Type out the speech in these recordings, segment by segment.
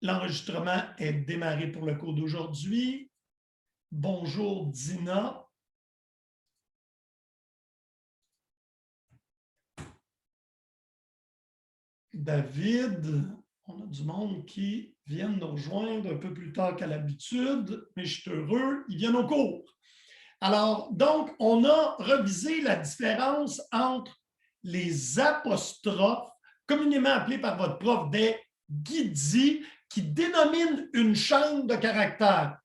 L'enregistrement est démarré pour le cours d'aujourd'hui. Bonjour Dina. David, on a du monde qui viennent nous rejoindre un peu plus tard qu'à l'habitude, mais je suis heureux, ils viennent au cours. Alors, donc, on a revisé la différence entre les apostrophes, communément appelés par votre prof des guidis, qui dénominent une chaîne de caractères.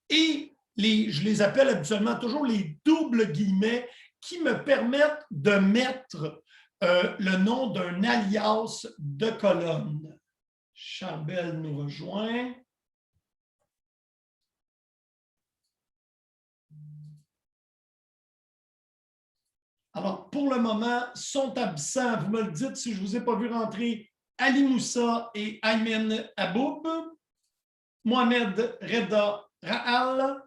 Et je les appelle habituellement toujours les doubles guillemets qui me permettent de mettre le nom d'un alias de colonne. Charbel nous rejoint. Alors, pour le moment, sont absents. Vous me le dites si je ne vous ai pas vu rentrer. Ali Moussa et Aymen Aboub. Mohamed Reda Raal.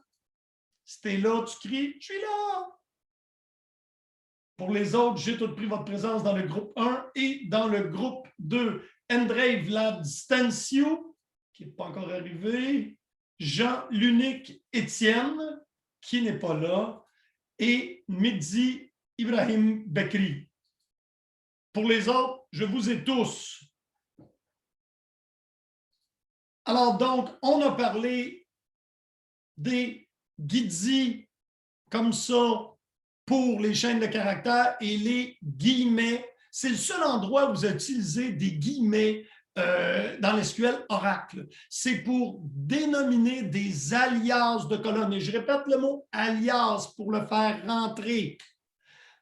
Si tu es là, tu cries, je suis là. Pour les autres, j'ai tout pris votre présence dans le groupe 1 et dans le groupe 2. Andrei Vlad Stanciu, qui n'est pas encore arrivé. Jean l'unique Étienne, qui n'est pas là. Et Mehdi Ibrahim Bekri. Pour les autres, je vous ai tous. Alors donc, on a parlé des guidis comme ça pour les chaînes de caractères et les guillemets. C'est le seul endroit où vous utilisez des guillemets dans l'SQL Oracle. C'est pour dénominer des alias de colonnes. Et je répète le mot alias pour le faire rentrer.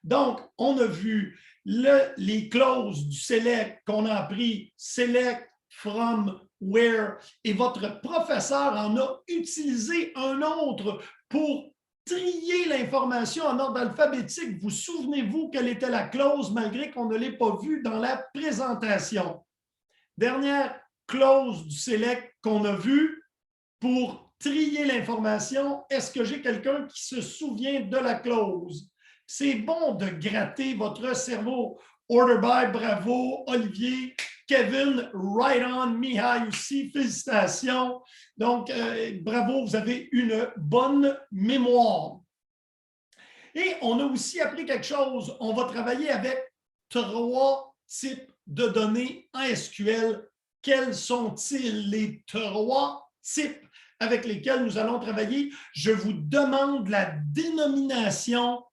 Donc, on a vu les clauses du select qu'on a appris, select, from, where, et votre professeur en a utilisé un autre pour trier l'information en ordre alphabétique. Vous souvenez-vous quelle était la clause malgré qu'on ne l'ait pas vue dans la présentation? Dernière clause du select qu'on a vue pour trier l'information. Est-ce que j'ai quelqu'un qui se souvient de la clause? C'est bon de gratter votre cerveau. Order by, bravo, Olivier, Kevin, right on, Mihai aussi, félicitations. Donc, bravo, vous avez une bonne mémoire. Et on a aussi appris quelque chose. On va travailler avec 3 types de données en SQL. Quels sont-ils les 3 types avec lesquels nous allons travailler? Je vous demande la dénomination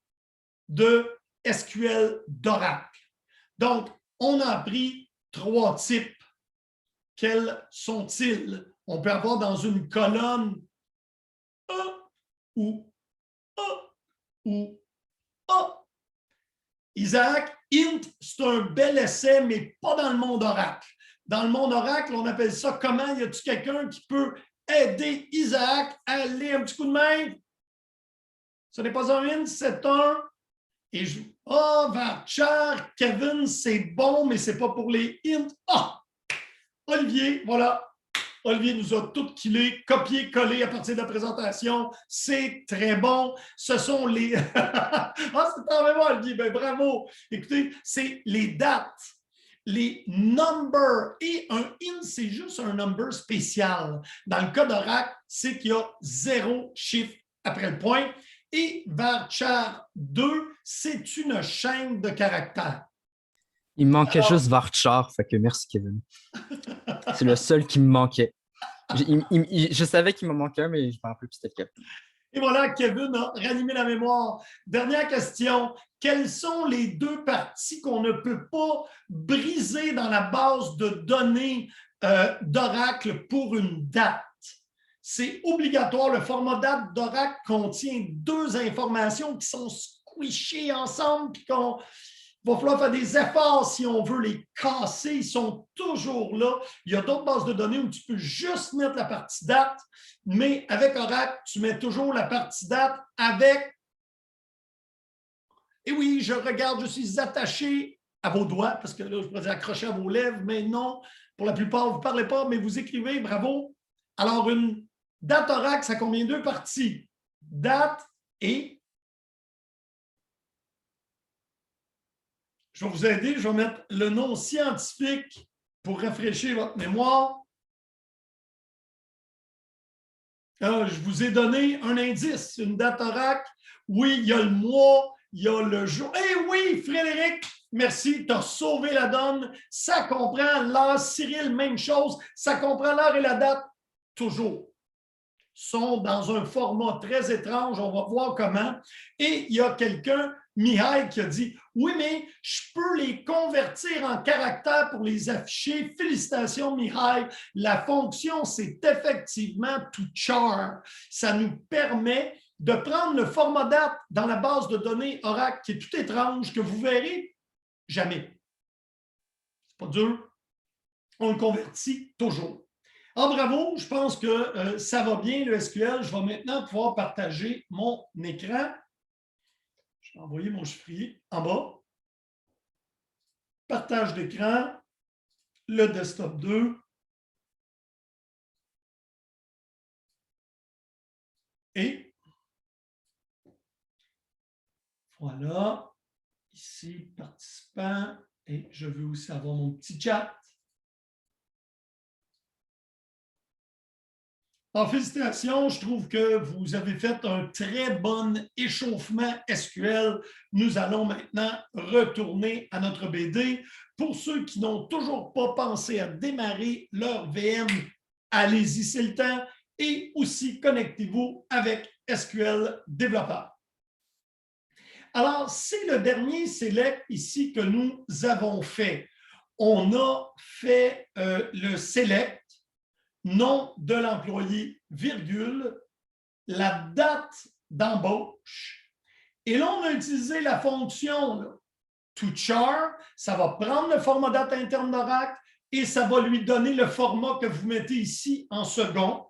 de SQL d'Oracle. Donc, on a appris 3 types. Quels sont-ils? On peut avoir dans une colonne A ou A ou A. Isaac, int, c'est un bel essai, mais pas dans le monde Oracle. Dans le monde Oracle, on appelle ça comment? Y a-t-il quelqu'un qui peut aider Isaac à aller un petit coup de main? Ce n'est pas un int, c'est un. Et je. Ah, varchar, Kevin, c'est bon, mais ce n'est pas pour les int. Ah! Olivier, voilà. Olivier nous a tout killé, copié, collé à partir de la présentation. C'est très bon. Ce sont les. Ah, c'est vraiment Olivier. Ben, bravo. Écoutez, c'est les dates, les numbers. Et un int, c'est juste un number spécial. Dans le cas d'Oracle, c'est qu'il y a 0 chiffre après le point. Et varchar 2, c'est une chaîne de caractères. Il me manquait juste Varchar, fait que merci Kevin. C'est le seul qui me manquait. Je savais qu'il me manquait un, mais je me rappelle plus c'était lequel. Et voilà, Kevin a ranimé la mémoire. Dernière question. Quelles sont les 2 parties qu'on ne peut pas briser dans la base de données d'Oracle pour une date? C'est obligatoire. Le format date d'Oracle contient 2 informations qui sont squishées ensemble puis qu'on va falloir faire des efforts si on veut les casser. Ils sont toujours là. Il y a d'autres bases de données où tu peux juste mettre la partie date, mais avec Oracle, tu mets toujours la partie date avec. Et oui, je regarde, je suis attaché à vos doigts, parce que là, je pourrais dire accroché à vos lèvres, mais non, pour la plupart, vous ne parlez pas, mais vous écrivez, bravo. Alors, une date Oracle, ça contient 2 parties. Date et. Je vais vous aider, je vais mettre le nom scientifique pour rafraîchir votre mémoire. Je vous ai donné un indice, une date oracle. Oui, il y a le mois, il y a le jour. Eh oui, Frédéric, merci, tu as sauvé la donne. Ça comprend l'heure. Cyril, même chose. Ça comprend l'heure et la date, toujours. Sont dans un format très étrange, on va voir comment. Et il y a quelqu'un, Mihai, qui a dit « Oui, mais je peux les convertir en caractères pour les afficher. Félicitations, Mihai. La fonction, c'est effectivement to char. Ça nous permet de prendre le format date dans la base de données Oracle, qui est tout étrange, que vous verrez jamais. C'est pas dur. On le convertit toujours. Ah, bravo, je pense que ça va bien le SQL. Je vais maintenant pouvoir partager mon écran. Je vais envoyer mon chiffrier en bas. Partage d'écran, le desktop 2. Et voilà, ici, participant. Et je veux aussi avoir mon petit chat. Alors, félicitations, je trouve que vous avez fait un très bon échauffement SQL. Nous allons maintenant retourner à notre BD. Pour ceux qui n'ont toujours pas pensé à démarrer leur VM, allez-y, c'est le temps. Et aussi, connectez-vous avec SQL Développeur. Alors, c'est le dernier select ici que nous avons fait. On a fait le select, nom de l'employé, virgule, la date d'embauche. Et là, on a utilisé la fonction là, toChar. Ça va prendre le format date interne d'Oracle et ça va lui donner le format que vous mettez ici en second.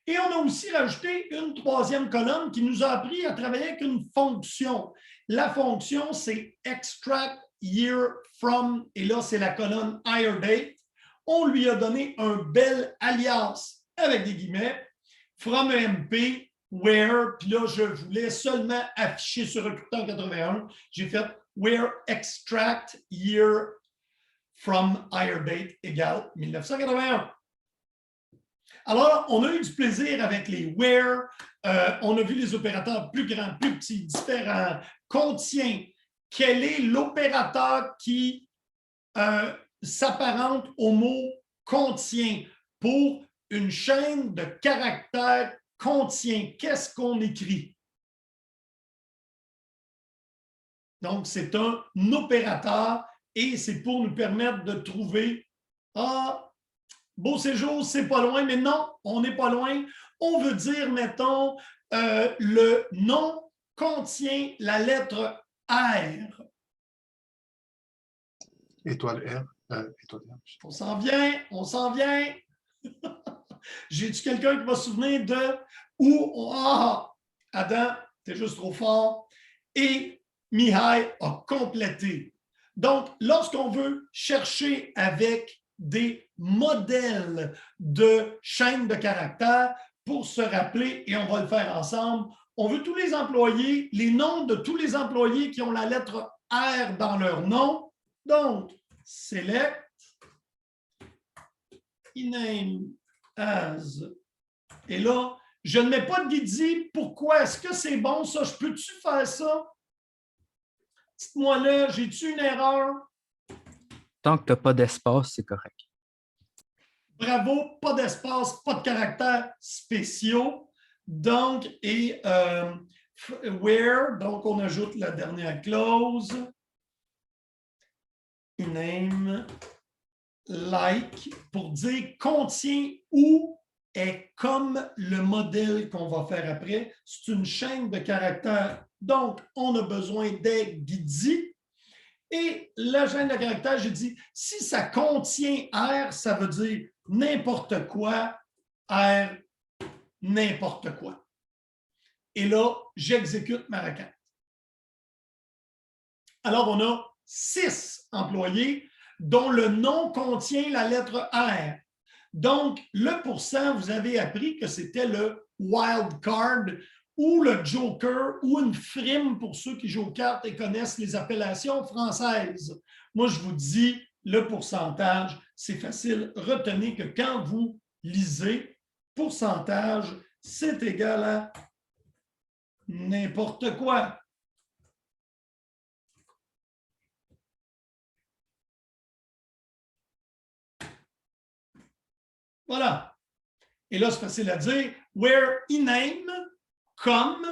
Et on a aussi rajouté une troisième colonne qui nous a appris à travailler avec une fonction. La fonction, c'est extract year from, et là, c'est la colonne hire date. On lui a donné un bel alias avec des guillemets, from MP, where, puis là, je voulais seulement afficher sur Recruteur 81. J'ai fait where extract year from hire date égale 1981. Alors, on a eu du plaisir avec les where. On a vu les opérateurs plus grands, plus petits, différents. Contient. Quel est l'opérateur qui s'apparente au mot contient pour une chaîne de caractères contient? Qu'est-ce qu'on écrit? Donc, c'est un opérateur et c'est pour nous permettre de trouver Beau séjour, c'est pas loin, mais non, on n'est pas loin. On veut dire, mettons, le nom contient la lettre R. Étoile R. Étoile R. On s'en vient, on s'en vient. J'ai-tu quelqu'un qui va se souvenir de où Adam, t'es juste trop fort. Et Mihai a complété. Donc, lorsqu'on veut chercher avec des modèles de chaînes de caractères pour se rappeler, et on va le faire ensemble, on veut tous les employés, les noms de tous les employés qui ont la lettre R dans leur nom. Donc, select, name as. Et là, je ne mets pas de guidi. Pourquoi? Est-ce que c'est bon ça? Je peux-tu faire ça? Dites-moi là, j'ai-tu une erreur? Tant que tu n'as pas d'espace, c'est correct. Bravo, pas d'espace, pas de caractères spéciaux. Donc, et where, donc on ajoute la dernière clause. Name, like, pour dire contient ou est comme le modèle qu'on va faire après. C'est une chaîne de caractères. Donc, on a besoin des guidis. Et la chaîne de caractères, j'ai dit, si ça contient R, ça veut dire n'importe quoi, R, n'importe quoi. Et là, j'exécute ma requête. Alors, on a 6 employés dont le nom contient la lettre R. Donc, le pourcent, vous avez appris que c'était le wild card ou le joker ou une frime pour ceux qui jouent aux cartes et connaissent les appellations françaises. Moi, je vous dis, le pourcentage, c'est facile. Retenez que quand vous lisez pourcentage, c'est égal à n'importe quoi. Voilà. Et là, c'est facile à dire. Where iname comme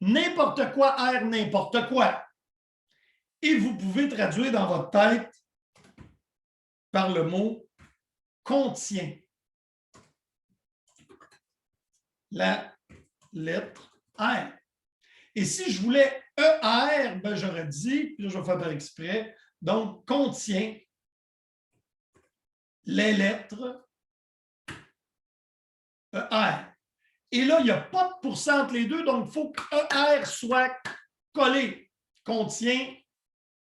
n'importe quoi R n'importe quoi. Et vous pouvez traduire dans votre tête par le mot contient. La lettre R. Et si je voulais ER, ben j'aurais dit, puis là, je vais faire par exprès, donc contient les lettres ER. Et là, il n'y a pas de pourcent entre les deux, donc il faut que ER soit collé. Contient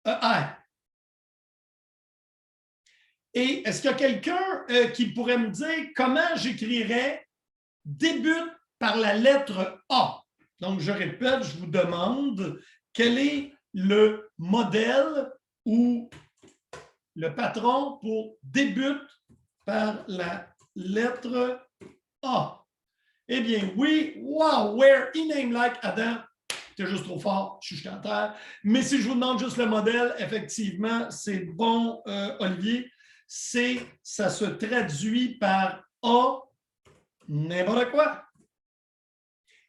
ER. Et est-ce qu'il y a quelqu'un qui pourrait me dire comment j'écrirais débute par la lettre A? Donc, je répète, je vous demande quel est le modèle ou le patron pour débute par la lettre A. Eh bien, oui, wow, where iname like Adam, c'est juste trop fort, je suis à terre. Mais si je vous demande juste le modèle, effectivement, c'est bon, Olivier, ça se traduit par A, n'importe quoi.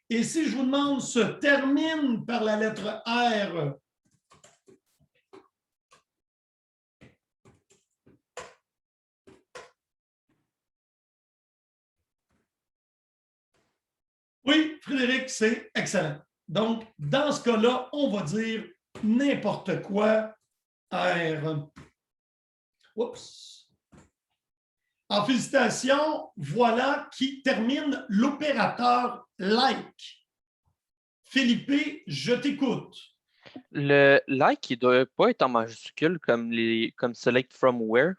Et si je vous demande se termine par la lettre R, oui, Frédéric, c'est excellent. Donc, dans ce cas-là, on va dire n'importe quoi R. Oups. En félicitations, voilà qui termine l'opérateur like. Philippe, je t'écoute. Le like, il doit pas être en majuscule comme select from where.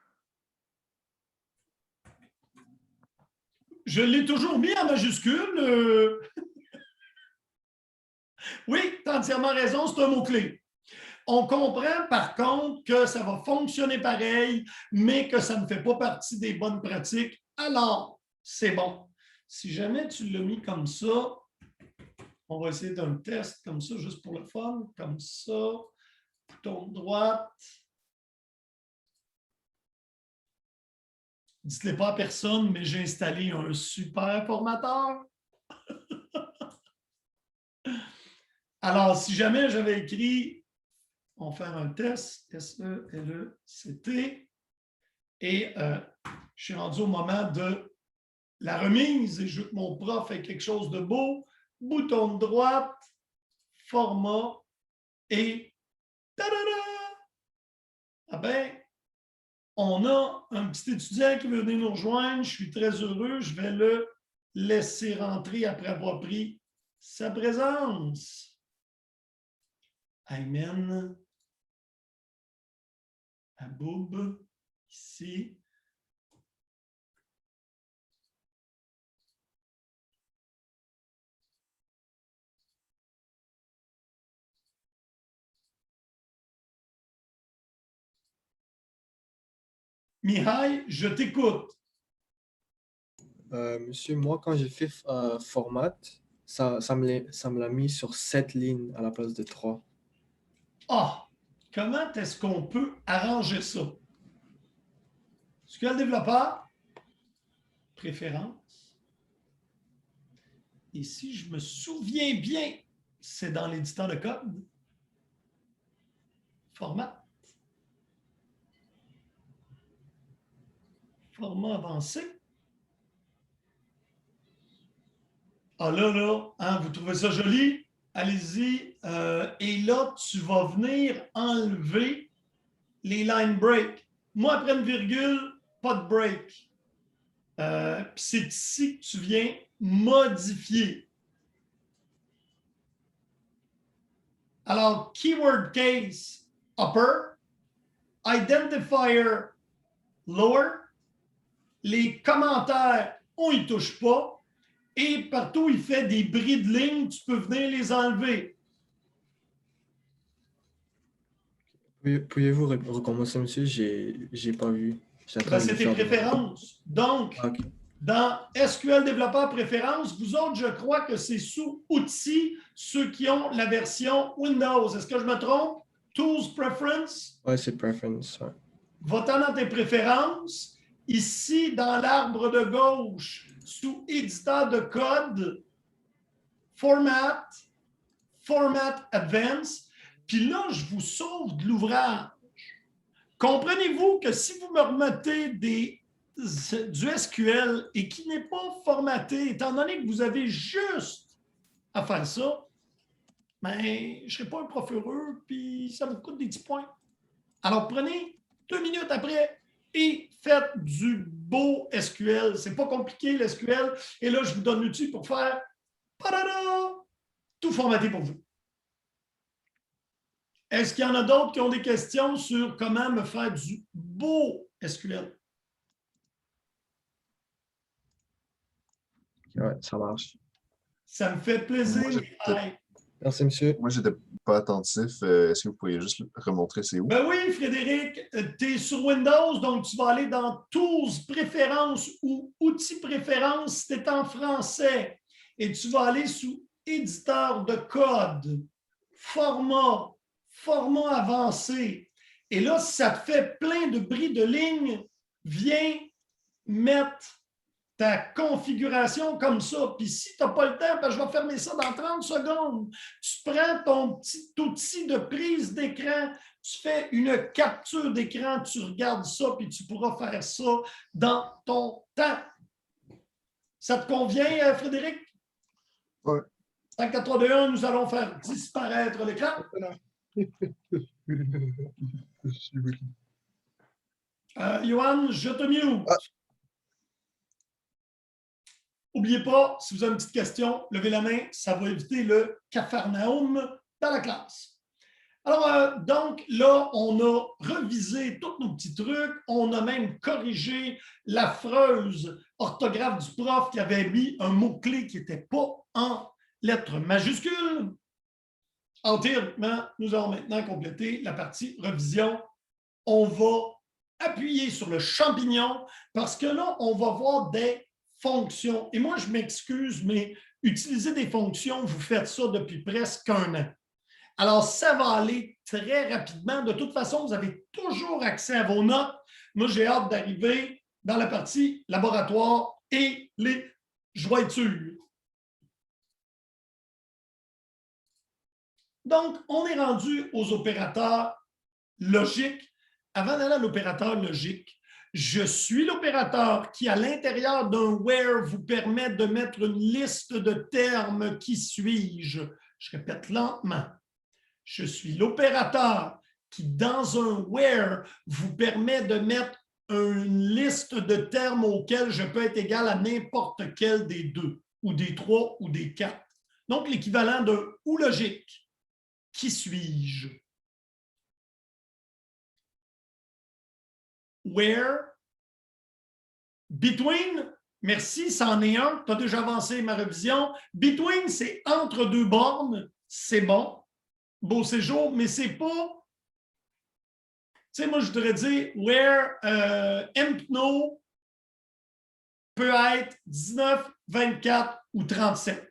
Je l'ai toujours mis en majuscule. Oui, tu as entièrement raison, c'est un mot-clé. On comprend par contre que ça va fonctionner pareil, mais que ça ne fait pas partie des bonnes pratiques. Alors, c'est bon. Si jamais tu l'as mis comme ça, on va essayer d'un test comme ça, juste pour le fun, comme ça, bouton de droite. Dites-le pas à personne, mais j'ai installé un super formateur. Alors, si jamais j'avais écrit, on va faire un test, S-E-L-E-C-T, et je suis rendu au moment de la remise et je veux que mon prof ait quelque chose de beau. Bouton de droite, format et ta-da-da! Ah ben, on a un petit étudiant qui veut venir nous rejoindre. Je suis très heureux. Je vais le laisser rentrer après avoir pris sa présence. Aymen Aboub, ici. Mihai, je t'écoute. Monsieur, moi, quand j'ai fait format, ça me l'a mis sur 7 lignes à la place de 3. Ah, comment est-ce qu'on peut arranger ça? SQL développeur, préférence. Et si je me souviens bien, c'est dans l'éditeur de code. Format. Format avancé. Ah là, hein, vous trouvez ça joli? Allez-y. Et là, tu vas venir enlever les line breaks. Moi, après une virgule, pas de break. Puis c'est ici que tu viens modifier. Alors, keyword case upper, identifier lower, les commentaires, on y touche pas, et partout il fait des bris de ligne, tu peux venir les enlever. Pourriez-vous recommencer, monsieur? J'ai pas vu. Ben, c'est tes préférences. Donc, OK. dans SQL Développeur Préférences. Vous autres, je crois que c'est sous Outils, ceux qui ont la version Windows. Est-ce que je me trompe? Tools Preference? Ouais, c'est Preference. Ouais. Va-t'en dans tes préférences. Ici, dans l'arbre de gauche, sous Éditeur de code, Format, Format Advanced. Puis là, je vous sauve de l'ouvrage. Comprenez-vous que si vous me remettez du SQL et qui n'est pas formaté, étant donné que vous avez juste à faire ça, ben, je ne serai pas un prof heureux, puis ça me coûte des petits points. Alors, prenez 2 minutes après et faites du beau SQL. Ce n'est pas compliqué, le SQL. Et là, je vous donne l'outil pour faire tout formaté pour vous. Est-ce qu'il y en a d'autres qui ont des questions sur comment me faire du beau SQL? Ouais, ça marche. Ça me fait plaisir. Moi, Merci, monsieur. Moi, je n'étais pas attentif. Est-ce que vous pourriez juste remontrer c'est où? Ben oui, Frédéric, tu es sur Windows, donc tu vas aller dans Tools, Préférences ou Outils Préférences si tu es en français. Et tu vas aller sous Éditeur de code, Format, Format avancé. Et là, si ça te fait plein de bris de lignes, viens mettre ta configuration comme ça. Puis si tu n'as pas le temps, ben, je vais fermer ça dans 30 secondes. Tu prends ton petit outil de prise d'écran, tu fais une capture d'écran, tu regardes ça, puis tu pourras faire ça dans ton temps. Ça te convient, Frédéric? Oui. 5, 4, 3, 2, 1, nous allons faire disparaître l'écran. Johan, je te mute. N'oubliez pas, si vous avez une petite question, levez la main, ça va éviter le capharnaüm dans la classe. Alors, donc, là, on a revisé tous nos petits trucs, on a même corrigé l'affreuse orthographe du prof qui avait mis un mot-clé qui n'était pas en lettres majuscules. En théoriquement, nous allons maintenant compléter la partie revision. On va appuyer sur le champignon parce que là, on va voir des fonctions. Et moi, je m'excuse, mais utiliser des fonctions, vous faites ça depuis presque 1 an. Alors, ça va aller très rapidement. De toute façon, vous avez toujours accès à vos notes. Moi, j'ai hâte d'arriver dans la partie laboratoire et les jointures. Donc, on est rendu aux opérateurs logiques. Avant d'aller à l'opérateur logique, je suis l'opérateur qui, à l'intérieur d'un where, vous permet de mettre une liste de termes. Qui suis-je? Je répète lentement. Je suis l'opérateur qui, dans un where, vous permet de mettre une liste de termes auxquels je peux être égal à n'importe quel des 2, ou des 3, ou des 4. Donc, l'équivalent d'un ou logique. Qui suis-je? Where? Between? Merci, c'en est un. Tu as déjà avancé ma révision. Between, c'est entre 2 bornes. C'est bon. Beau séjour, mais c'est pas... Tu sais, moi, je voudrais dire where Empno peut être 19, 24 ou 37.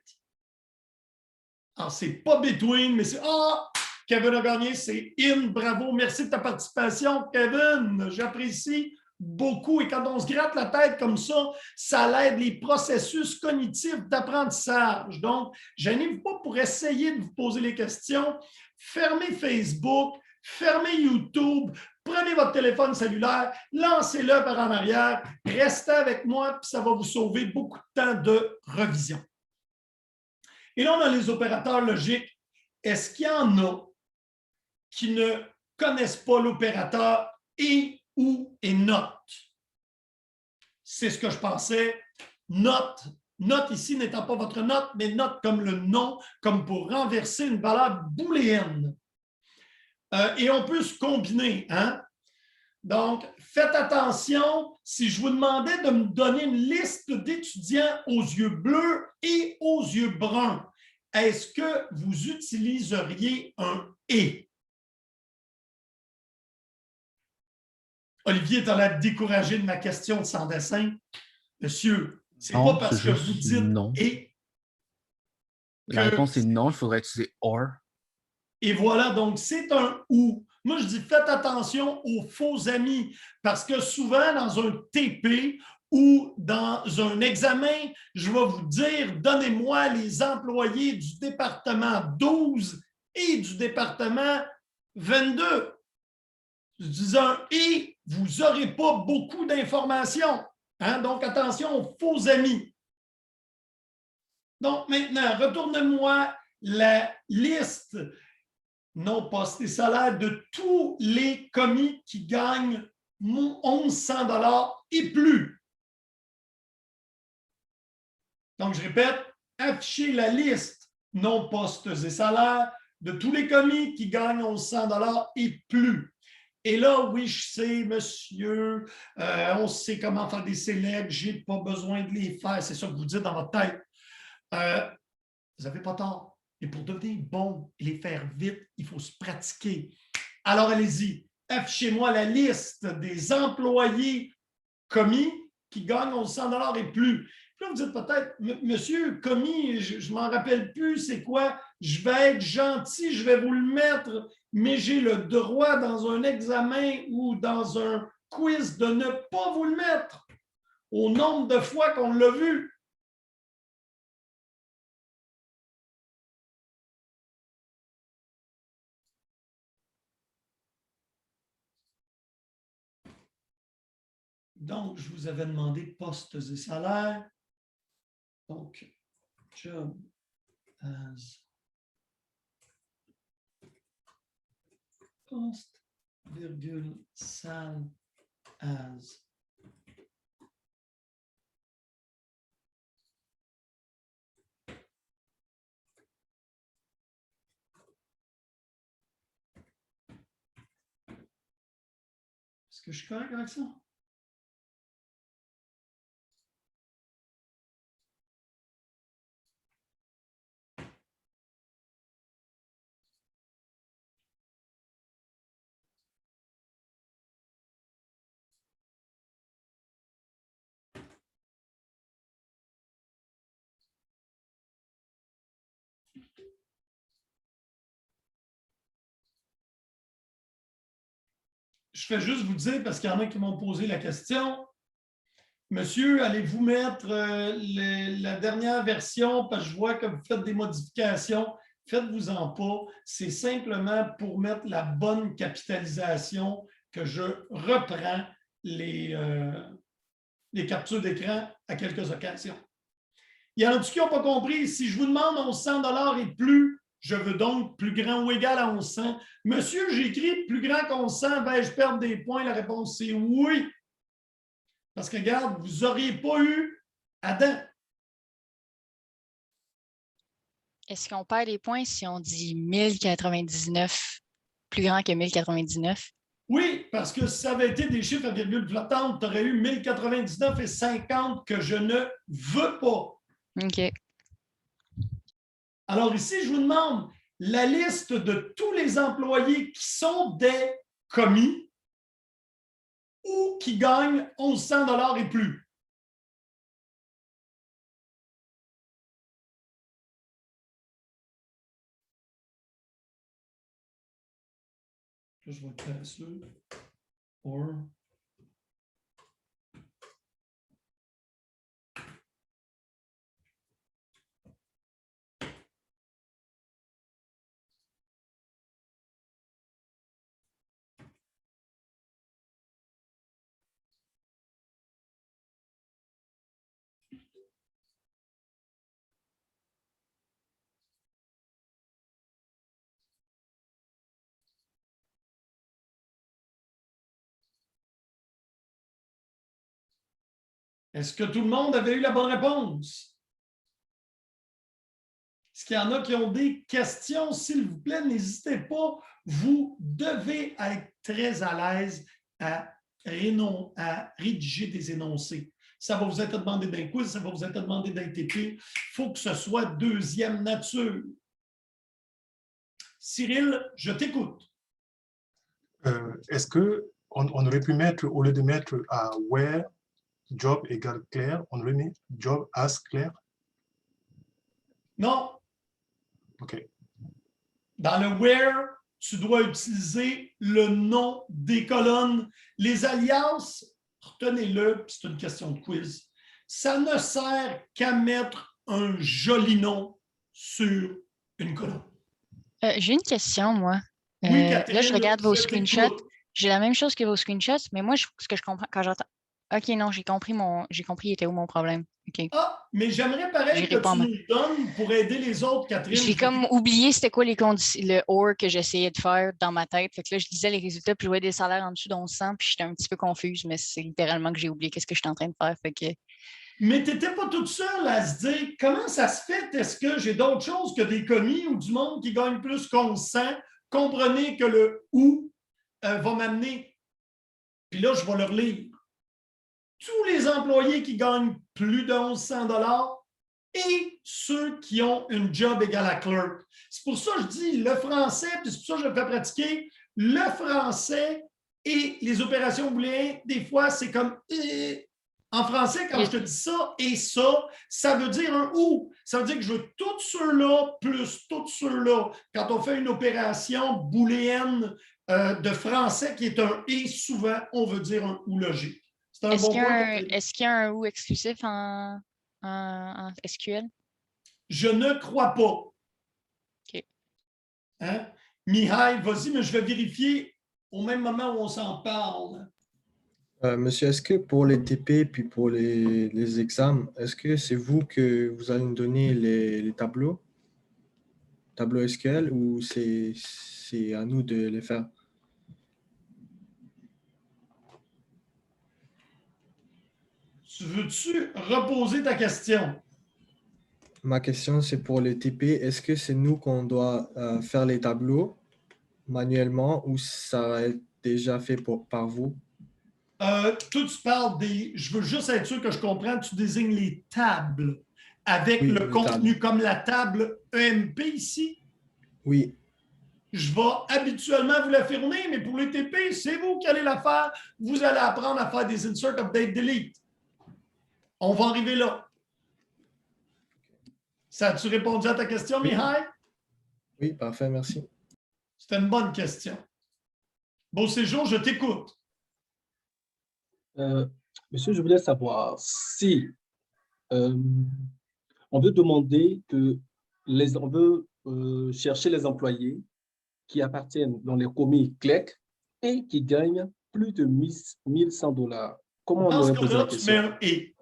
Alors, c'est pas between, mais c'est... Ah! Kevin a gagné, c'est in. Bravo. Merci de ta participation, Kevin. J'apprécie beaucoup. Et quand on se gratte la tête comme ça l'aide les processus cognitifs d'apprentissage. Donc, gênez-vous pas pour essayer de vous poser les questions. Fermez Facebook, fermez YouTube, prenez votre téléphone cellulaire, lancez-le par en arrière, restez avec moi, puis ça va vous sauver beaucoup de temps de revision. Et là, on a les opérateurs logiques. Est-ce qu'il y en a qui ne connaissent pas l'opérateur et ou et not? C'est ce que je pensais. Not. Not ici n'étant pas votre note, mais note comme le nom, comme pour renverser une valeur booléenne. Et on peut se combiner. Hein? Donc, faites attention. Si je vous demandais de me donner une liste d'étudiants aux yeux bleus et aux yeux bruns, est-ce que vous utiliseriez un « et » ? Olivier, tu as l'air découragé de ma question de sans dessin. Monsieur, C'est Non, pas parce c'est que juste vous dites non. et La que réponse est non, il faudrait utiliser or. Et voilà, donc c'est un ou. Moi, je dis faites attention aux faux amis parce que souvent, dans un TP ou dans un examen, je vais vous dire donnez-moi les employés du département 12 et du département 22. Je dis un et, vous n'aurez pas beaucoup d'informations. Hein? Donc, attention aux faux amis. Donc, maintenant, retournez-moi la liste non postés salaires de tous les commis qui gagnent 1100 $ et plus. Donc, je répète, affichez la liste non postes et salaires de tous les commis qui gagnent 1100 $ et plus. Et là, oui, je sais, monsieur, on sait comment faire des sélects, je n'ai pas besoin de les faire. C'est ça que vous dites dans votre tête. Vous n'avez pas tort. Et pour devenir bon et les faire vite, il faut se pratiquer. Alors, allez-y, affichez-moi la liste des employés commis qui gagnent 1100 $ et plus. Puis là, vous dites peut-être, monsieur commis, je ne m'en rappelle plus, c'est quoi? Je vais être gentil, je vais vous le mettre, mais j'ai le droit dans un examen ou dans un quiz de ne pas vous le mettre au nombre de fois qu'on l'a vu. Donc, je vous avais demandé postes et salaires. Donc, job as poste, virgule, sal as. Est-ce que je suis correct avec ça? Je fais juste vous dire, parce qu'il y en a qui m'ont posé la question, monsieur, allez-vous mettre la dernière version, parce que je vois que vous faites des modifications, faites-vous-en pas. C'est simplement pour mettre la bonne capitalisation que je reprends les captures d'écran à quelques occasions. Il y en a qui n'ont pas compris. Si je vous demande 1100 $ et plus, je veux donc plus grand ou égal à 1100. Monsieur, j'ai écrit plus grand qu'1100, vais-je perdre des points? La réponse, c'est oui. Parce que, regarde, vous n'auriez pas eu Adam. Est-ce qu'on perd les points si on dit 1099 plus grand que 1099? Oui, parce que si ça avait été des chiffres à virgule flottante, tu aurais eu 1099 et 50 que je ne veux pas. OK. Alors ici, je vous demande la liste de tous les employés qui sont des commis ou qui gagnent 1100 $ et plus. Là, je vais être paresseux. Or. Est-ce que tout le monde avait eu la bonne réponse? Est-ce qu'il y en a qui ont des questions? S'il vous plaît, n'hésitez pas. Vous devez être très à l'aise à rédiger des énoncés. Ça va vous être demandé d'un quiz, ça va vous être demandé d'un TP. Il faut que ce soit deuxième nature. Cyril, je t'écoute. Est-ce qu'on aurait pu mettre, au lieu de mettre à where, job égale Claire, on le met job as Claire. Non. OK. Dans le where, tu dois utiliser le nom des colonnes. Les alias, retenez-le, c'est une question de quiz. Ça ne sert qu'à mettre un joli nom sur une colonne. J'ai une question, moi. Oui, Là, Catherine, je regarde vos je screenshots. t'écoute. J'ai la même chose que vos screenshots, mais moi, ce que je comprends quand j'entends. OK, non, j'ai compris il était où mon problème. OK. Ah, mais j'aimerais pareil J'irai que pas tu en nous le donnes pour aider les autres, Catherine. Je l'ai comme oublié c'était quoi les conditions, le OR que j'essayais de faire dans ma tête. Fait que là, je lisais les résultats, puis je voyais des salaires en dessous d'1100, puis j'étais un petit peu confuse, mais c'est littéralement que j'ai oublié qu'est-ce que j'étais en train de faire. Fait que... Mais tu n'étais pas toute seule à se dire comment ça se fait? Est-ce que j'ai d'autres choses que des commis ou du monde qui gagne plus qu'on sent? Comprenez que le ou va m'amener. Puis là, je vais leur lire. Tous les employés qui gagnent plus de 1100 et ceux qui ont une job égale à clerk. C'est pour ça que je dis le français, puis c'est pour ça que je le fais pratiquer. Le français et les opérations booléennes, des fois, c'est comme en français, quand je te dis ça et ça veut dire un ou. Ça veut dire que je veux tous ceux-là plus tous ceux-là. Quand on fait une opération booléenne de français qui est un et, souvent, on veut dire un ou logique. C'est un Est-ce bon qu'il y a point. est-ce qu'il y a un ou exclusif en SQL? Je ne crois pas. OK. Hein? Mihai, vas-y, mais je vais vérifier au même moment où on s'en parle. Monsieur, est-ce que pour les TP puis pour les examens, est-ce que c'est vous que vous allez nous donner les tableaux SQL, ou c'est à nous de les faire? Veux-tu reposer ta question? Ma question, c'est pour les TP. Est-ce que c'est nous qu'on doit faire les tableaux manuellement, ou ça va être déjà fait par vous? Toi, tu parles des... Je veux juste être sûr que je comprends. Tu désignes les tables avec Oui, le les contenu tables. comme la table EMP ici. Oui. Je vais habituellement vous l'affirmer, mais pour les TP, c'est vous qui allez la faire. Vous allez apprendre à faire des insert, update, delete. On va arriver là. Ça a-tu répondu à ta question, Oui. Mihai? Oui, parfait, merci. C'était une bonne question. Beau séjour, je t'écoute. Monsieur, je voulais savoir si on veut demander que on veut chercher les employés qui appartiennent dans les commis CLEC et qui gagnent plus de 1100 $. Comment on Dans ce aurait posé la cas-là, tu mets question? un « et ».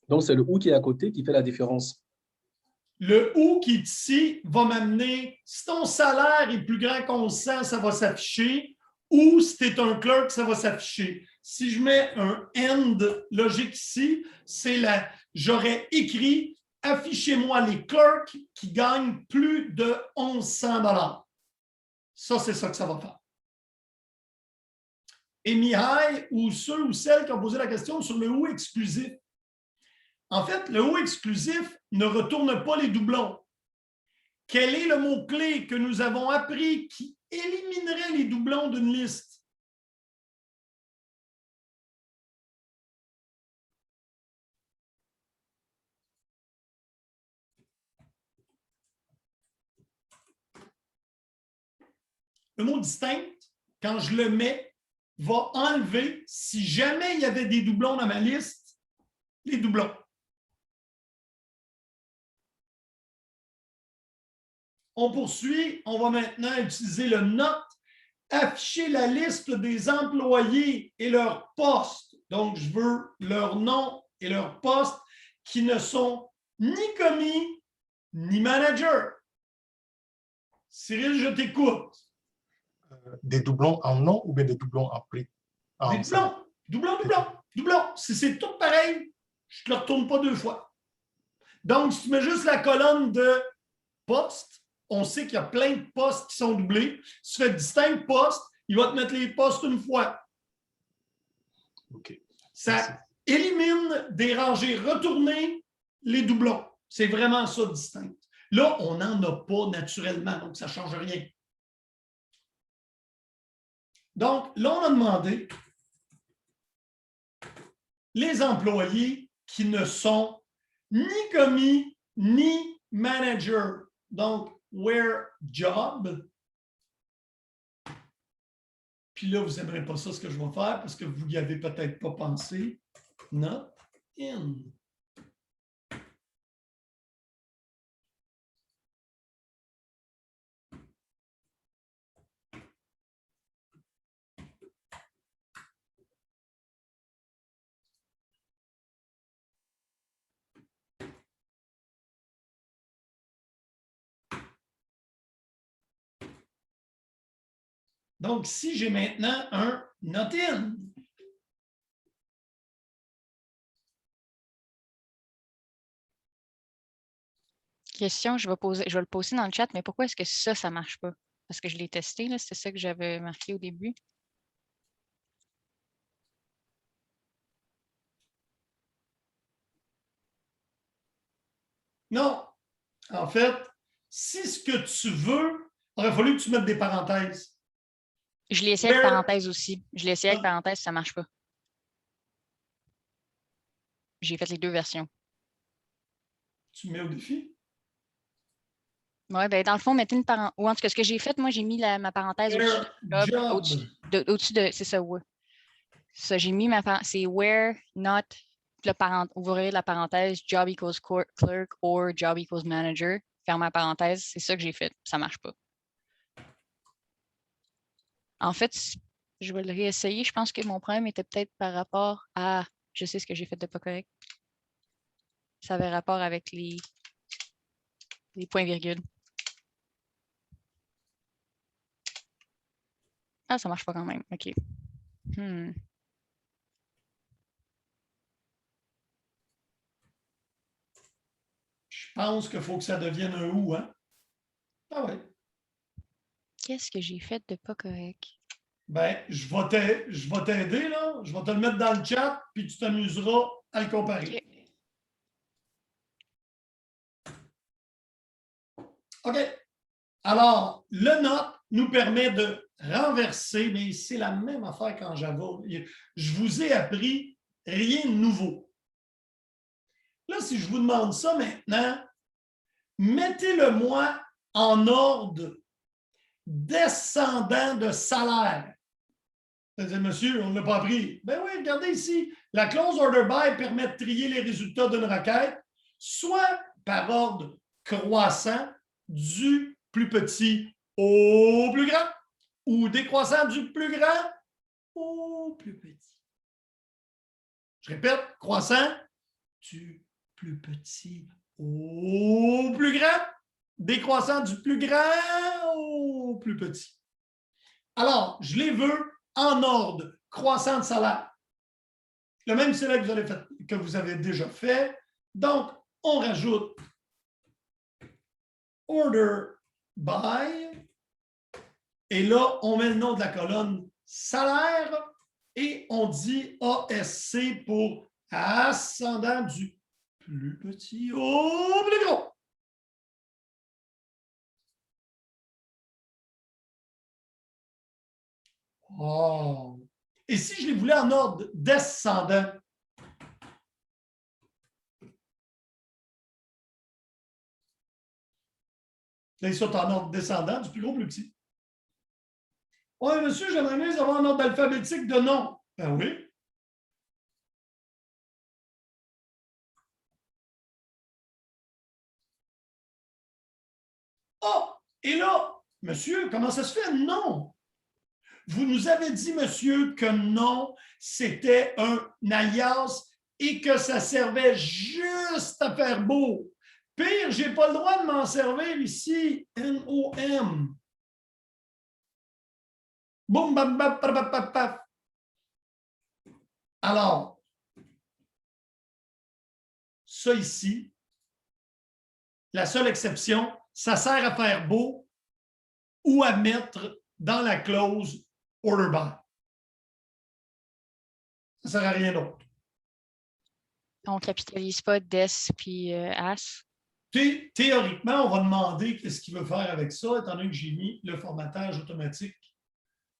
Donc, c'est le ou qui est à côté qui fait la différence. Le ou qui est ici va m'amener, si ton salaire est plus grand qu'on 100, ça va s'afficher, ou si tu es un clerk, ça va s'afficher. Si je mets un end logique ici, c'est la, j'aurais écrit affichez-moi les clerks qui gagnent plus de 1100 $. Ça, c'est ça que ça va faire. Et Mihai, ou ceux ou celles qui ont posé la question sur le ou exclusif. En fait, le ou exclusif ne retourne pas les doublons. Quel est le mot-clé que nous avons appris qui éliminerait les doublons d'une liste? Le mot distinct, quand je le mets, va enlever, si jamais il y avait des doublons dans ma liste, les doublons. On poursuit. On va maintenant utiliser le note, afficher la liste des employés et leur poste. Donc, je veux leur nom et leur poste qui ne sont ni commis ni manager. Cyril, je t'écoute. Des doublons en nom ou bien des doublons en prix? Des doublons. Si c'est tout pareil, je ne te le retourne pas deux fois. Donc, si tu mets juste la colonne de poste, on sait qu'il y a plein de postes qui sont doublés. Si tu fais distinct poste, il va te mettre les postes une fois. OK. Ça Merci. élimine des rangées retournées les doublons. C'est vraiment ça, distinct. Là, on n'en a pas naturellement, donc ça ne change rien. Donc, là, on a demandé les employés qui ne sont ni commis ni manager. Donc, where job. Puis là, vous n'aimerez pas ça, ce que je vais faire, parce que vous n'y avez peut-être pas pensé. Not in. Donc, si j'ai maintenant un not in, Question, je vais le poster dans le chat, mais pourquoi est-ce que ça ne marche pas? Parce que je l'ai testé, là, c'était ça que j'avais marqué au début. non. En fait, si ce que tu veux, il aurait fallu que tu mettes des parenthèses. Je l'ai essayé avec Where- parenthèse aussi. Je l'ai essayé avec parenthèse, ça ne marche pas. J'ai fait les deux versions. Tu mets au défi. Oui, ben dans le fond, mettez une parenthèse. Ou en tout cas, ce que j'ai fait, moi, j'ai mis ma parenthèse au-dessus Where de job, job. au-dessus de. C'est ça, ouais. Ça, j'ai mis ma parenthèse. C'est where not ouvrir la parenthèse job equals clerk or job equals manager. Ferme ma parenthèse. C'est ça que j'ai fait. Ça ne marche pas. En fait, je vais le réessayer. Je pense que mon problème était peut-être par rapport à. Je sais ce que j'ai fait de pas correct. Ça avait rapport avec les points-virgules. Ah, ça marche pas quand même. OK. Je pense qu'il faut que ça devienne un ou, hein? Ah ouais. Qu'est-ce que j'ai fait de pas correct? Ben, je vais t'aider, là. Je vais te le mettre dans le chat, puis tu t'amuseras à le comparer. OK. Alors, le not nous permet de renverser, mais c'est la même affaire qu'en Java. Je vous ai appris rien de nouveau. Là, si je vous demande ça maintenant, mettez-le-moi en ordre descendant de salaire. C'est-à-dire, monsieur, on ne l'a pas appris. Ben oui, regardez ici. La clause order by permet de trier les résultats d'une requête, soit par ordre croissant du plus petit au plus grand, ou décroissant du plus grand au plus petit. Je répète, croissant du plus petit au plus grand, décroissant du plus grand au plus petit. Alors, je les veux en ordre croissant de salaire. Le même select que vous avez déjà fait. Donc, on rajoute order by. Et là, on met le nom de la colonne salaire et on dit ASC pour ascendant du plus petit au plus gros. Oh. Et si je les voulais en ordre descendant? Là, ils sont en ordre descendant, du plus gros au plus petit. Oui, monsieur, j'aimerais mieux avoir un ordre alphabétique de nom. Ben oui. Oh, et là, monsieur, comment ça se fait? Non. Vous nous avez dit, monsieur, que non, c'était un alias et que ça servait juste à faire beau. Pire, je n'ai pas le droit de m'en servir ici. N-O-M. Boum, bam, bam, paf, paf, paf, paf. Alors, ça ici, la seule exception, ça sert à faire beau ou à mettre dans la clause order by. Ça ne sert à rien d'autre. On ne capitalise pas des puis as. Théoriquement, on va demander qu'est-ce qu'il veut faire avec ça, étant donné que j'ai mis le formatage automatique.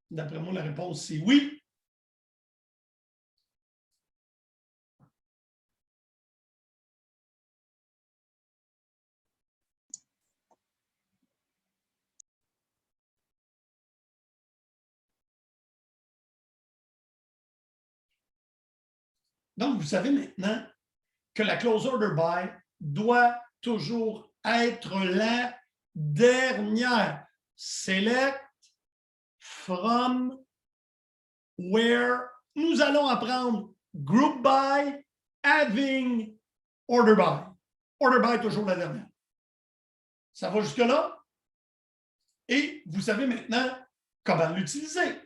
D'après moi, la réponse, c'est oui. Donc, vous savez maintenant que la close order by doit toujours être la dernière. Select from where nous allons apprendre group by, having, order by. Order by, toujours la dernière. Ça va jusque-là? Et vous savez maintenant comment l'utiliser.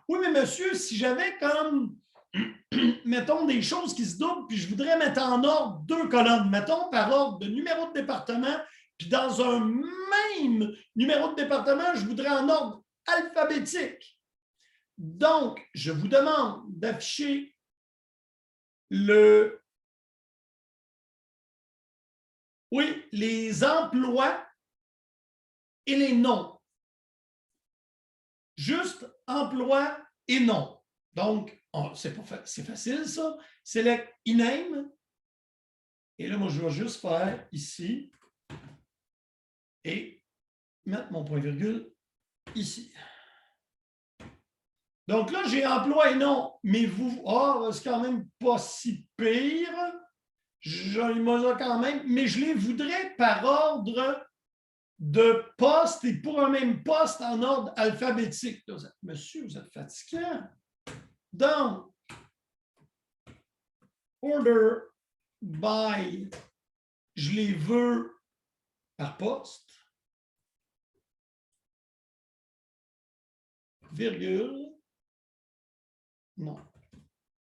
Oui, mais monsieur, si j'avais comme, mettons, des choses qui se doublent, puis je voudrais mettre en ordre 2 colonnes, mettons par ordre de numéro de département, puis dans un même numéro de département, je voudrais en ordre alphabétique. Donc, je vous demande d'afficher les emplois et les noms. Juste emploi et nom. Donc, c'est facile, ça. Select e-name. Et là, moi, je vais juste faire ici et mettre mon point-virgule ici. Donc là, j'ai emploi et nom, mais c'est quand même pas si pire. Il m'a quand même, mais je les voudrais par ordre de poste et pour un même poste en ordre alphabétique. Là, monsieur, vous êtes fatiguant. Donc, order by, je les veux par poste, virgule, non.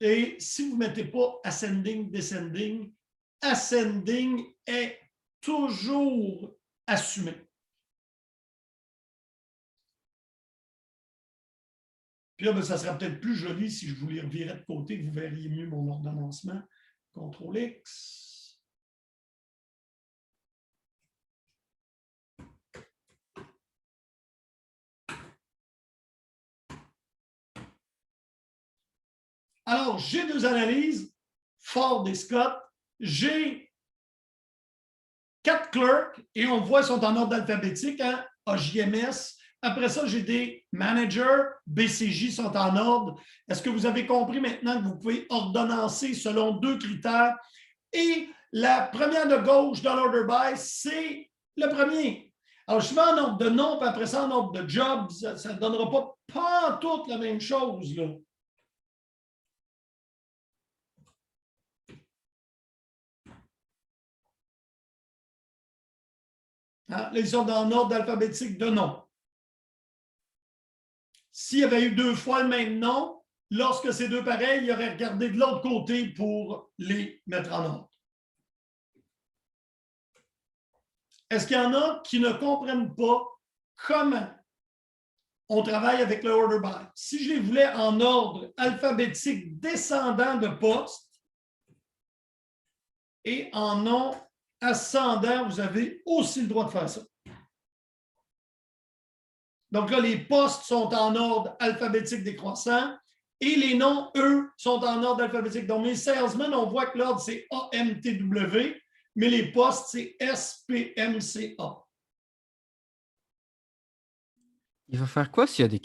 Et si vous ne mettez pas ascending, descending, ascending est toujours assumé. Puis là, ça sera peut-être plus joli si je vous les revirais de côté, vous verriez mieux mon ordonnancement. CTRL-X. Alors, j'ai 2 analyses, Ford et Scott. J'ai 4 clerks et on voit, ils sont en ordre alphabétique, hein? AJMS. Après ça, j'ai des managers, BCJ sont en ordre. Est-ce que vous avez compris maintenant que vous pouvez ordonnancer selon 2 critères? Et la première de gauche dans l'order by, c'est le premier. Alors, je vais en ordre de nom, puis après ça, en ordre de job, ça ne donnera pas toute la même chose, là. Là, ils sont dans l'ordre alphabétique de nom. S'il y avait eu 2 fois le même nom, lorsque c'est 2 pareils, il aurait regardé de l'autre côté pour les mettre en ordre. Est-ce qu'il y en a qui ne comprennent pas comment on travaille avec le order by? Si je les voulais en ordre alphabétique descendant de poste et en nom ascendant, vous avez aussi le droit de faire ça. Donc là, les postes sont en ordre alphabétique décroissant et les noms, eux, sont en ordre alphabétique. Donc, mes salesmen, on voit que l'ordre, c'est AMTW, mais les postes, c'est SPMCA. Il va faire quoi s'il y a des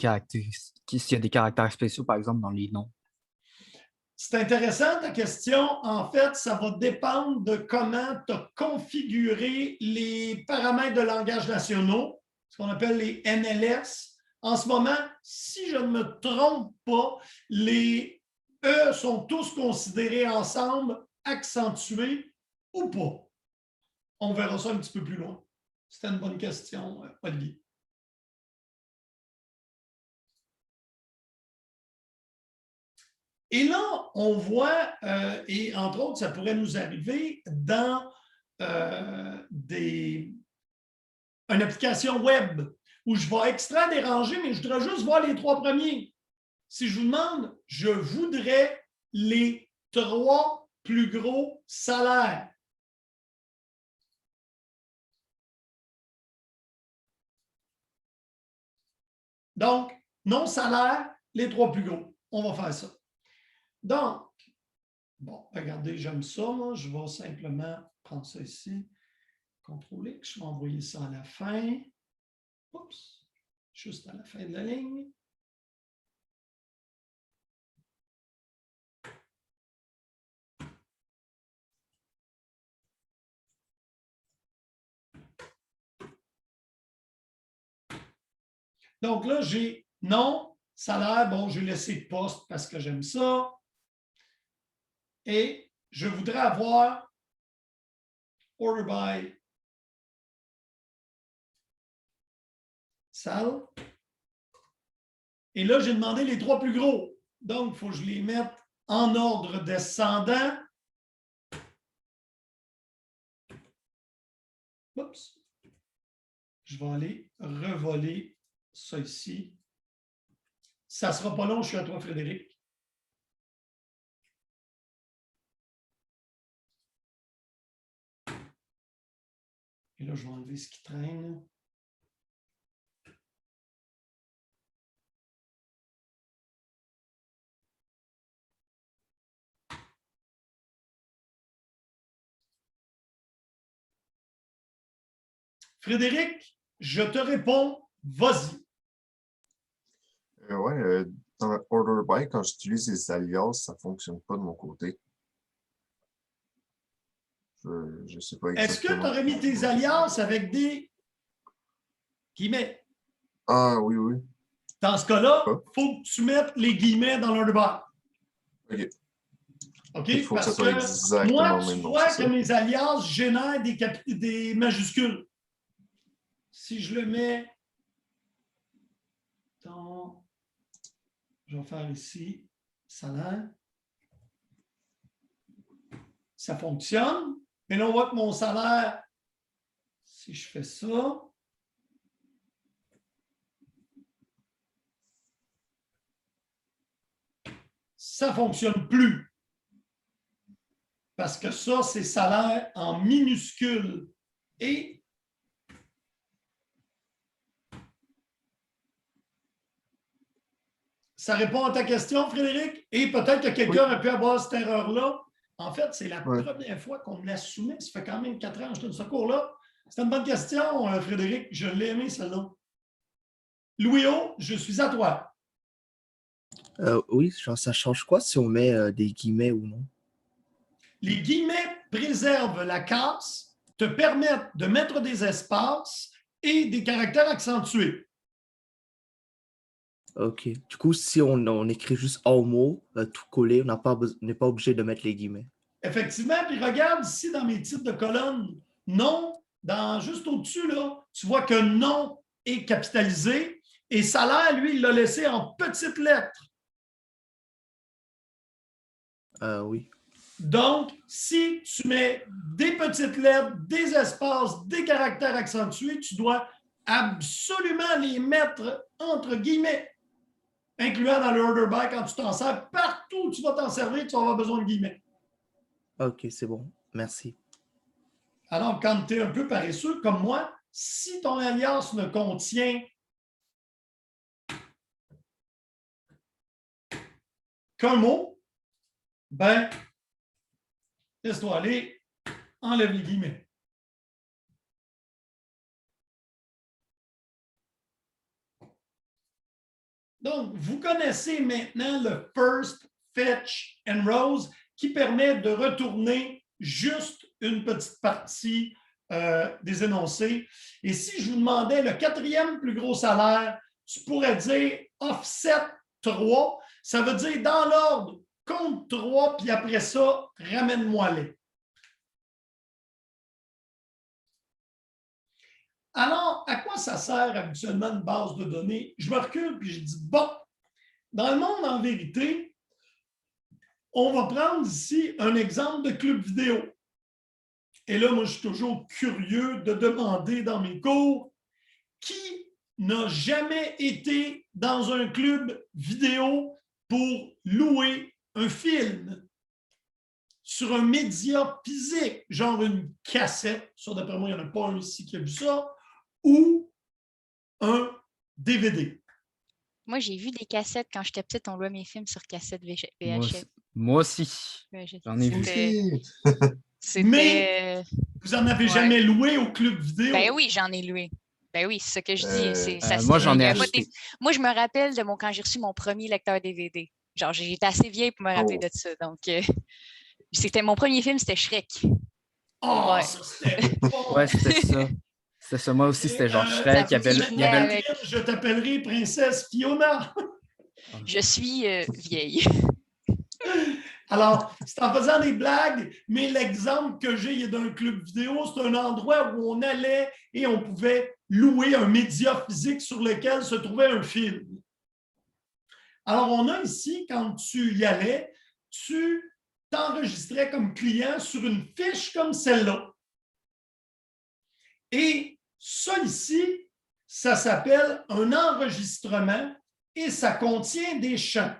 caractères spéciaux, par exemple, dans les noms? C'est intéressant ta question. En fait, ça va dépendre de comment tu as configuré les paramètres de langage nationaux, ce qu'on appelle les NLS. En ce moment, si je ne me trompe pas, les E sont tous considérés ensemble, accentués ou pas. On verra ça un petit peu plus loin. C'était une bonne question, Olivier. Et là, on voit, et entre autres, ça pourrait nous arriver dans une application web où je vais extraire des rangées, mais je voudrais juste voir les 3 premiers. Si je vous demande, je voudrais les 3 plus gros salaires. Donc, non salaire, les 3 plus gros. On va faire ça. Donc, bon, regardez, j'aime ça, moi. Je vais simplement prendre ça ici. CTRL-X, je vais envoyer ça à la fin. Oups, juste à la fin de la ligne. Donc là, j'ai nom, salaire. Bon, j'ai laissé poste parce que j'aime ça. Et je voudrais avoir order by salle. Et là, j'ai demandé les 3 plus gros. Donc, il faut que je les mette en ordre descendant. Oups. Je vais aller revoler ça ici. Ça ne sera pas long, je suis à toi, Frédéric. Et là, je vais enlever ce qui traîne. Frédéric, je te réponds, vas-y. Ouais, dans Order By, quand j'utilise les alias, ça ne fonctionne pas de mon côté. Je ne sais pas Est-ce que exactement. tu aurais mis tes alias avec des guillemets? Ah oui, oui. Dans ce cas-là, il faut que tu mettes les guillemets dans l'order by. OK. OK? Il faut que ça Parce soit que exactement moi, le tu même nom, vois c'est que ça? mes alias génèrent des majuscules. Si je le mets dans... Je vais faire ici, salaire. Ça fonctionne. Mais là, on voit que mon salaire, si je fais ça, ça ne fonctionne plus. Parce que ça, c'est salaire en minuscule. Et ça répond à ta question, Frédéric? Et peut-être que quelqu'un a pu avoir cette erreur-là. En fait, c'est la première fois qu'on me la soumet. Ça fait quand même 4 ans que je donne ce cours-là. C'est une bonne question, Frédéric. Je l'ai aimé, celle-là. Louis-O, je suis à toi. Oui, genre, ça change quoi si on met des guillemets ou non? Les guillemets préservent la casse, te permettent de mettre des espaces et des caractères accentués. OK. Du coup, si on écrit juste en mot, tout collé, on n'est pas obligé de mettre les guillemets. Effectivement, puis regarde ici dans mes titres de colonne, non, juste au-dessus, là, tu vois que non est capitalisé et salaire, lui, il l'a laissé en petites lettres. Oui. Donc, si tu mets des petites lettres, des espaces, des caractères accentués, tu dois absolument les mettre entre guillemets, incluant dans le order by quand tu t'en sers. Partout où tu vas t'en servir, tu vas avoir besoin de guillemets. OK, c'est bon. Merci. Alors, quand tu es un peu paresseux comme moi, si ton alias ne contient qu'un mot, ben, laisse-toi aller, enlève les guillemets. Donc, vous connaissez maintenant le First Fetch and Rows qui permet de retourner juste une petite partie des énoncés. Et si je vous demandais le 4e plus gros salaire, tu pourrais dire offset 3. Ça veut dire dans l'ordre, compte 3, puis après ça, ramène-moi-les. Alors, à quoi ça sert habituellement une base de données? Je me recule puis je dis, bon, dans le monde en vérité, on va prendre ici un exemple de club vidéo. Et là, moi, je suis toujours curieux de demander dans mes cours, qui n'a jamais été dans un club vidéo pour louer un film sur un média physique, genre une cassette, ça d'après moi, il n'y en a pas un ici qui a vu ça, ou un DVD. Moi, j'ai vu des cassettes quand j'étais petite. On louait mes films sur cassette VHS. Moi aussi. J'en ai vu. Mais vous n'en avez jamais loué au club vidéo? Ben oui, j'en ai loué. Ben oui, c'est ce que je dis. Moi, j'en ai acheté. Moi, je me rappelle de quand j'ai reçu mon premier lecteur DVD. Genre, j'étais assez vieille pour me rappeler de ça. Donc, c'était mon premier film, c'était Shrek. Oh, ouais. Ça, c'était bon. Ouais, c'était ça. C'est ça, moi aussi, c'était genre Et, Shrek, il y avait le- avec- Je t'appellerai princesse Fiona. Je suis vieille. Alors, c'est en faisant des blagues, mais l'exemple que j'ai il est d'un club vidéo, c'est un endroit où on allait et on pouvait louer un média physique sur lequel se trouvait un film. Alors, on a ici, quand tu y allais, tu t'enregistrais comme client sur une fiche comme celle-là. Et ça ici, ça s'appelle un enregistrement et ça contient des champs.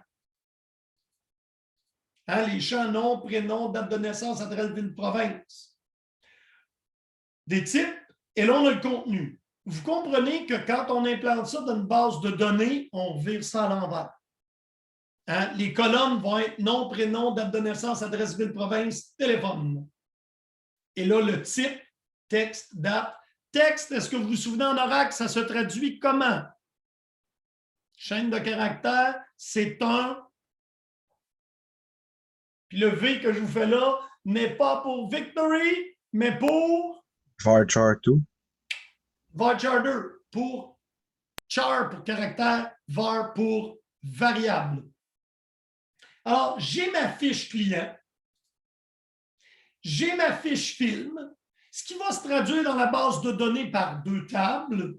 Hein, les champs nom, prénom, date de naissance, adresse, ville, province. Des types, et là, on a le contenu. Vous comprenez que quand on implante ça dans une base de données, on vire ça à l'envers. Hein? Les colonnes vont être nom, prénom, date de naissance, adresse, ville, province, téléphone. Et là, le type, texte, date. Texte, est-ce que vous vous souvenez en oracle, ça se traduit comment? Chaîne de caractères, c'est un. Puis le V que je vous fais là n'est pas pour victory, mais pour Varchar 2. varchar 2, pour char pour caractère, var pour variable. Alors, j'ai ma fiche client, j'ai ma fiche film, ce qui va se traduire dans la base de données par deux tables.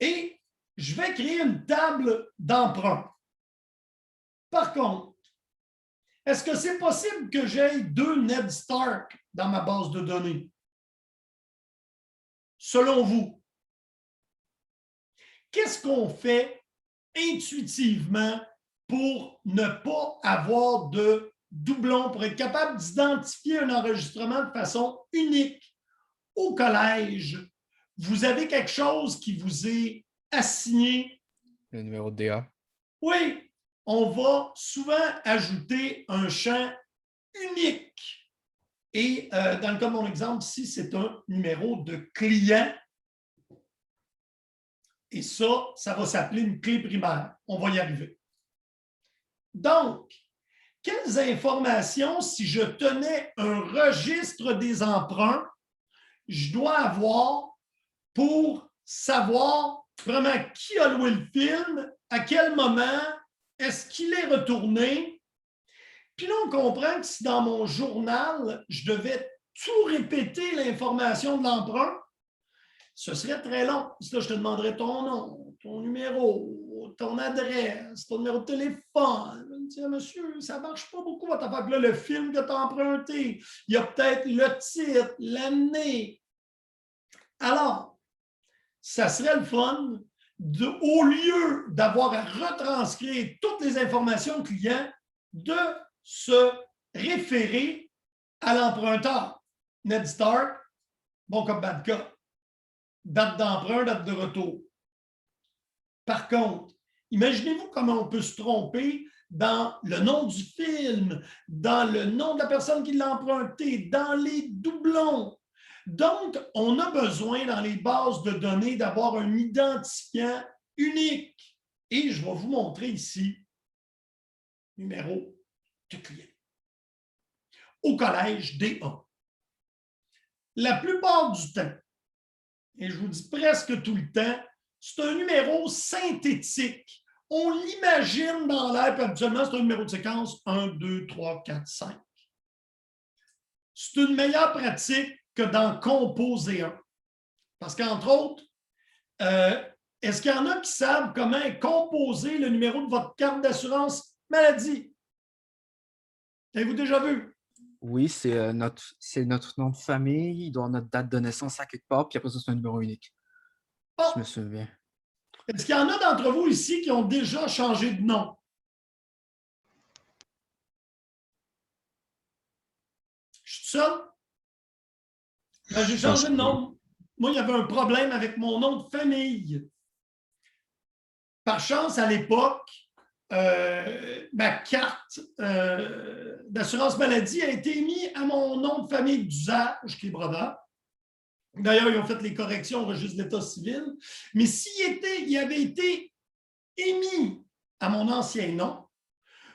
Et je vais créer une table d'emprunt. Par contre, est-ce que c'est possible que j'aie deux Ned Stark dans ma base de données? Selon vous, qu'est-ce qu'on fait intuitivement pour ne pas avoir de doublons, pour être capable d'identifier un enregistrement de façon unique? Au collège, vous avez quelque chose qui vous est assigné. Le numéro de DA. Oui, on va souvent ajouter un champ unique. Et dans le cas de mon exemple, ici, c'est un numéro de client. Et ça va s'appeler une clé primaire. On va y arriver. Donc, quelles informations, si je tenais un registre des emprunts, je dois avoir pour savoir vraiment qui a loué le film, à quel moment, est-ce qu'il est retourné? Puis là, on comprend que si dans mon journal, je devais tout répéter l'information de l'emprunt, ce serait très long. Là, je te demanderais ton nom, ton numéro, ton adresse, ton numéro de téléphone. Je me dis, monsieur, ça ne marche pas beaucoup votre affaire. Puis là, le film que tu as emprunté, il y a peut-être le titre, l'année. Alors, ça serait le fun au lieu d'avoir à retranscrire toutes les informations clients, de se référer à l'emprunteur. Ned Stark, bon comme bad cop. Date d'emprunt, date de retour. Par contre, imaginez-vous comment on peut se tromper dans le nom du film, dans le nom de la personne qui l'a emprunté, dans les doublons. Donc, on a besoin dans les bases de données d'avoir un identifiant unique. Et je vais vous montrer ici numéro de client. Au collège DA. La plupart du temps, et je vous dis presque tout le temps, c'est un numéro synthétique. On l'imagine dans l'air, puis habituellement, c'est un numéro de séquence 1, 2, 3, 4, 5. C'est une meilleure pratique que d'en composer un. Parce qu'entre autres, est-ce qu'il y en a qui savent comment composer le numéro de votre carte d'assurance maladie? Avez-vous déjà vu? Oui, c'est notre nom de famille, il doit avoir notre date de naissance à quelque part, puis après ça, c'est un numéro unique. Oh. Je me souviens. Est-ce qu'il y en a d'entre vous ici qui ont déjà changé de nom? Je suis seul? Ben, j'ai changé de nom. Moi, il y avait un problème avec mon nom de famille. Par chance, à l'époque, ma carte d'assurance maladie a été mise à mon nom de famille d'usage, qui est Brodeur. D'ailleurs, ils ont fait les corrections au registre de l'État civil. Mais s'il avait été émis à mon ancien nom,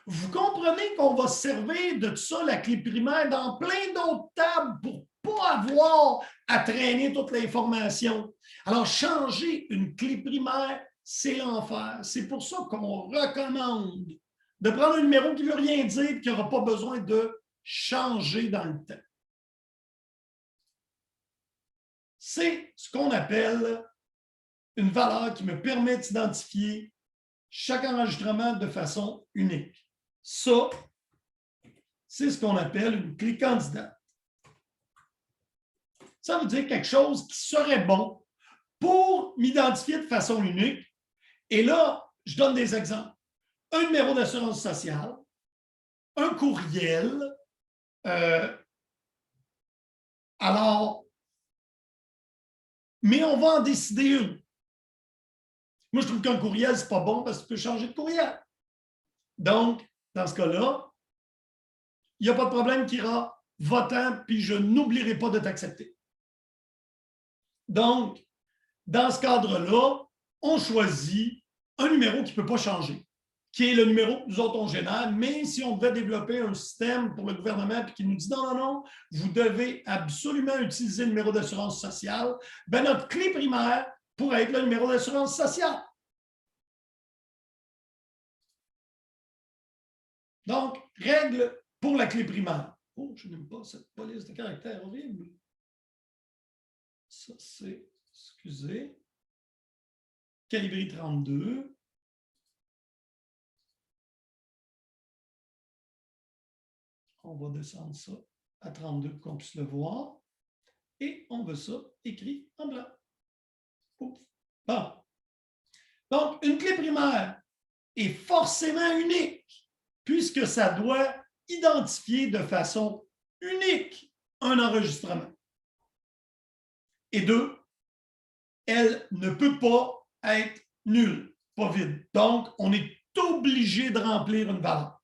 vous comprenez qu'on va se servir de ça, la clé primaire, dans plein d'autres tables pour ne pas avoir à traîner toute l'information. Alors, changer une clé primaire, c'est l'enfer. C'est pour ça qu'on recommande de prendre un numéro qui ne veut rien dire et qui n'aura pas besoin de changer dans le temps. C'est ce qu'on appelle une valeur qui me permet d'identifier chaque enregistrement de façon unique. Ça, c'est ce qu'on appelle une clé candidate. Ça veut dire quelque chose qui serait bon pour m'identifier de façon unique. Et là, je donne des exemples. Un numéro d'assurance sociale, un courriel. Alors, mais on va en décider une. Moi, je trouve qu'un courriel, ce n'est pas bon parce que tu peux changer de courriel. Donc, dans ce cas-là, il n'y a pas de problème qui ira votant, puis je n'oublierai pas de t'accepter. Donc, dans ce cadre-là, on choisit un numéro qui ne peut pas changer, qui est le numéro que nous autres on génère, mais si on devait développer un système pour le gouvernement puis qui nous dit non, vous devez absolument utiliser le numéro d'assurance sociale, bien, notre clé primaire pourrait être le numéro d'assurance sociale. Donc, règle pour la clé primaire. Oh, je n'aime pas cette police de caractère horrible. Ça, c'est, excusez, Calibri 32. On va descendre ça à 32 pour qu'on puisse le voir. Et on veut ça écrit en blanc. Oups. Bon. Donc, une clé primaire est forcément unique puisque ça doit identifier de façon unique un enregistrement. Et deux, elle ne peut pas être nulle, pas vide. Donc, on est obligé de remplir une valeur.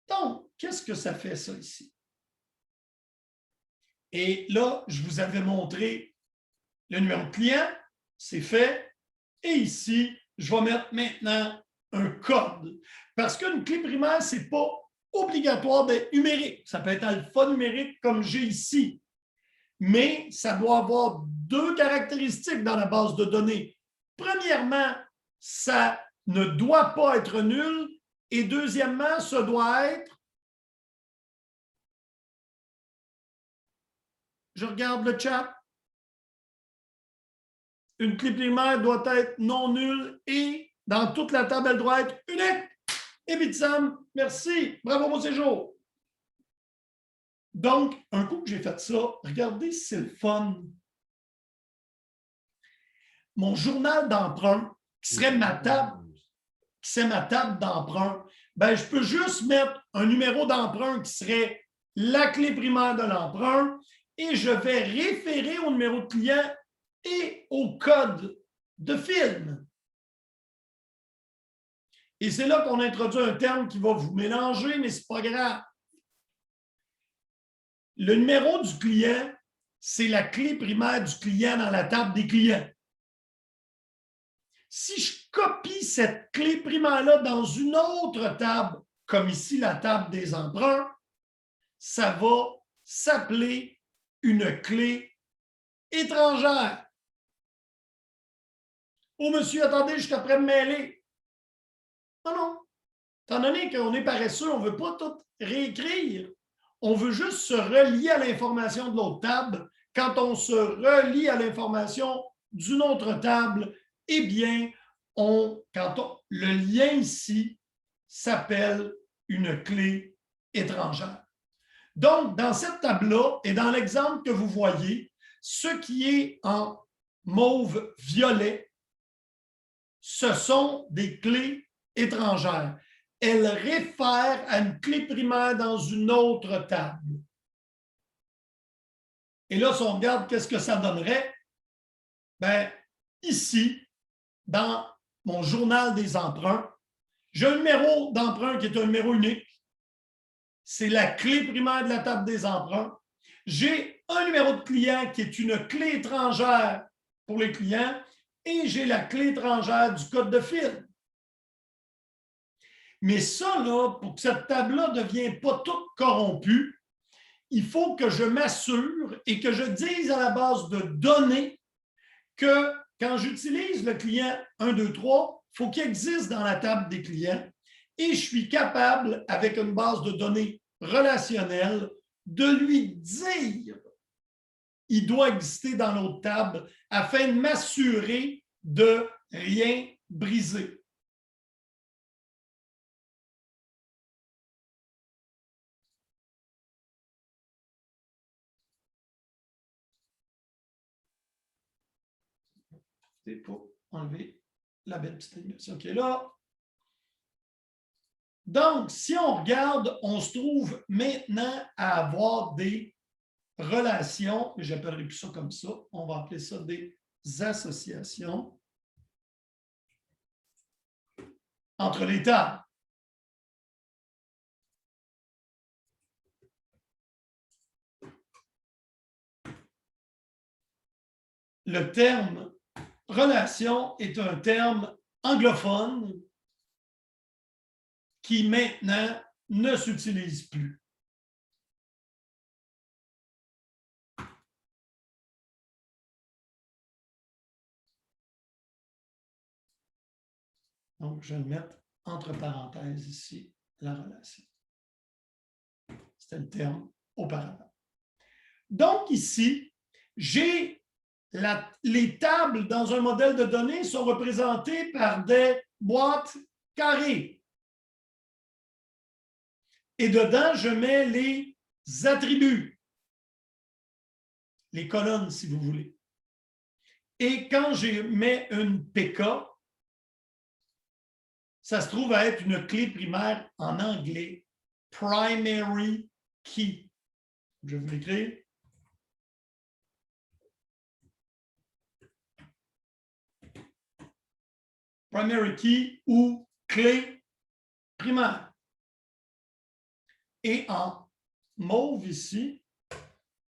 Donc, qu'est-ce que ça fait, ça, ici? Et là, je vous avais montré le numéro de client, c'est fait. Et ici, je vais mettre maintenant un code. Parce qu'une clé primaire, ce n'est pas obligatoire d'être numérique. Ça peut être alphanumérique comme j'ai ici. Mais ça doit avoir deux caractéristiques dans la base de données. Premièrement, ça ne doit pas être nul. Et deuxièmement, ça doit être... Je regarde le chat. Une clé primaire doit être non nulle et dans toute la table, elle doit être unique. Et Bitsam, merci. Bravo, mon séjour. Donc, un coup que j'ai fait ça, regardez si c'est le fun. Mon journal d'emprunt, qui serait ma table d'emprunt, ben, je peux juste mettre un numéro d'emprunt qui serait la clé primaire de l'emprunt et je vais référer au numéro de client et au code de film. Et c'est là qu'on introduit un terme qui va vous mélanger, mais ce n'est pas grave. Le numéro du client, c'est la clé primaire du client dans la table des clients. Si je copie cette clé primaire-là dans une autre table, comme ici la table des emprunts, ça va s'appeler une clé étrangère. Oh, monsieur, attendez, je suis après me mêler. Non. Étant donné qu'on est paresseux, on ne veut pas tout réécrire. On veut juste se relier à l'information de l'autre table. Quand on se relie à l'information d'une autre table, eh bien, le lien ici s'appelle une clé étrangère. Donc, dans cette table-là et dans l'exemple que vous voyez, ce qui est en mauve-violet, ce sont des clés étrangères. Elles réfèrent à une clé primaire dans une autre table. Et là, si on regarde qu'est-ce que ça donnerait, bien, ici, dans mon journal des emprunts, j'ai un numéro d'emprunt qui est un numéro unique. C'est la clé primaire de la table des emprunts. J'ai un numéro de client qui est une clé étrangère pour les clients et j'ai la clé étrangère du code de film. Mais ça, là, pour que cette table-là ne devienne pas toute corrompue, il faut que je m'assure et que je dise à la base de données que quand j'utilise le client 1, 2, 3, il faut qu'il existe dans la table des clients et je suis capable, avec une base de données relationnelle, de lui dire il doit exister dans l'autre table afin de m'assurer de rien briser. C'est pour enlever la belle petite animation qui est là. Donc, si on regarde, on se trouve maintenant à avoir des relations, je n'appellerai plus ça comme ça, on va appeler ça des associations entre les tables. Le terme relation est un terme anglophone qui maintenant ne s'utilise plus. Donc, je vais le mettre entre parenthèses ici, la relation. C'était le terme auparavant. Donc, ici, j'ai les tables dans un modèle de données sont représentées par des boîtes carrées. Et dedans, je mets les attributs, les colonnes, si vous voulez. Et quand je mets une PK, ça se trouve à être une clé primaire en anglais, primary key. Je vais vous l'écrire. Primary key ou clé primaire. Et en mauve ici,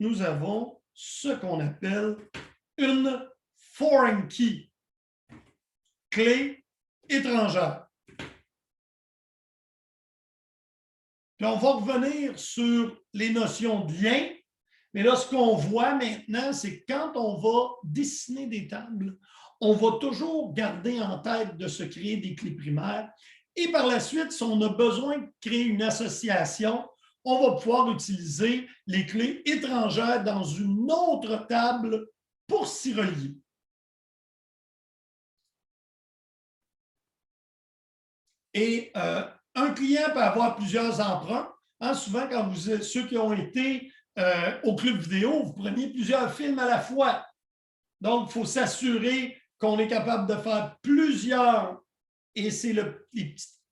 nous avons ce qu'on appelle une foreign key, clé étrangère. Puis on va revenir sur les notions de lien, mais là, ce qu'on voit maintenant, c'est que quand on va dessiner des tables, on va toujours garder en tête de se créer des clés primaires. Et par la suite, si on a besoin de créer une association, on va pouvoir utiliser les clés étrangères dans une autre table pour s'y relier. Et un client peut avoir plusieurs emprunts. Hein, souvent, quand ceux qui ont été au club vidéo, vous preniez plusieurs films à la fois. Donc, il faut s'assurer qu'on est capable de faire plusieurs, et c'est les petites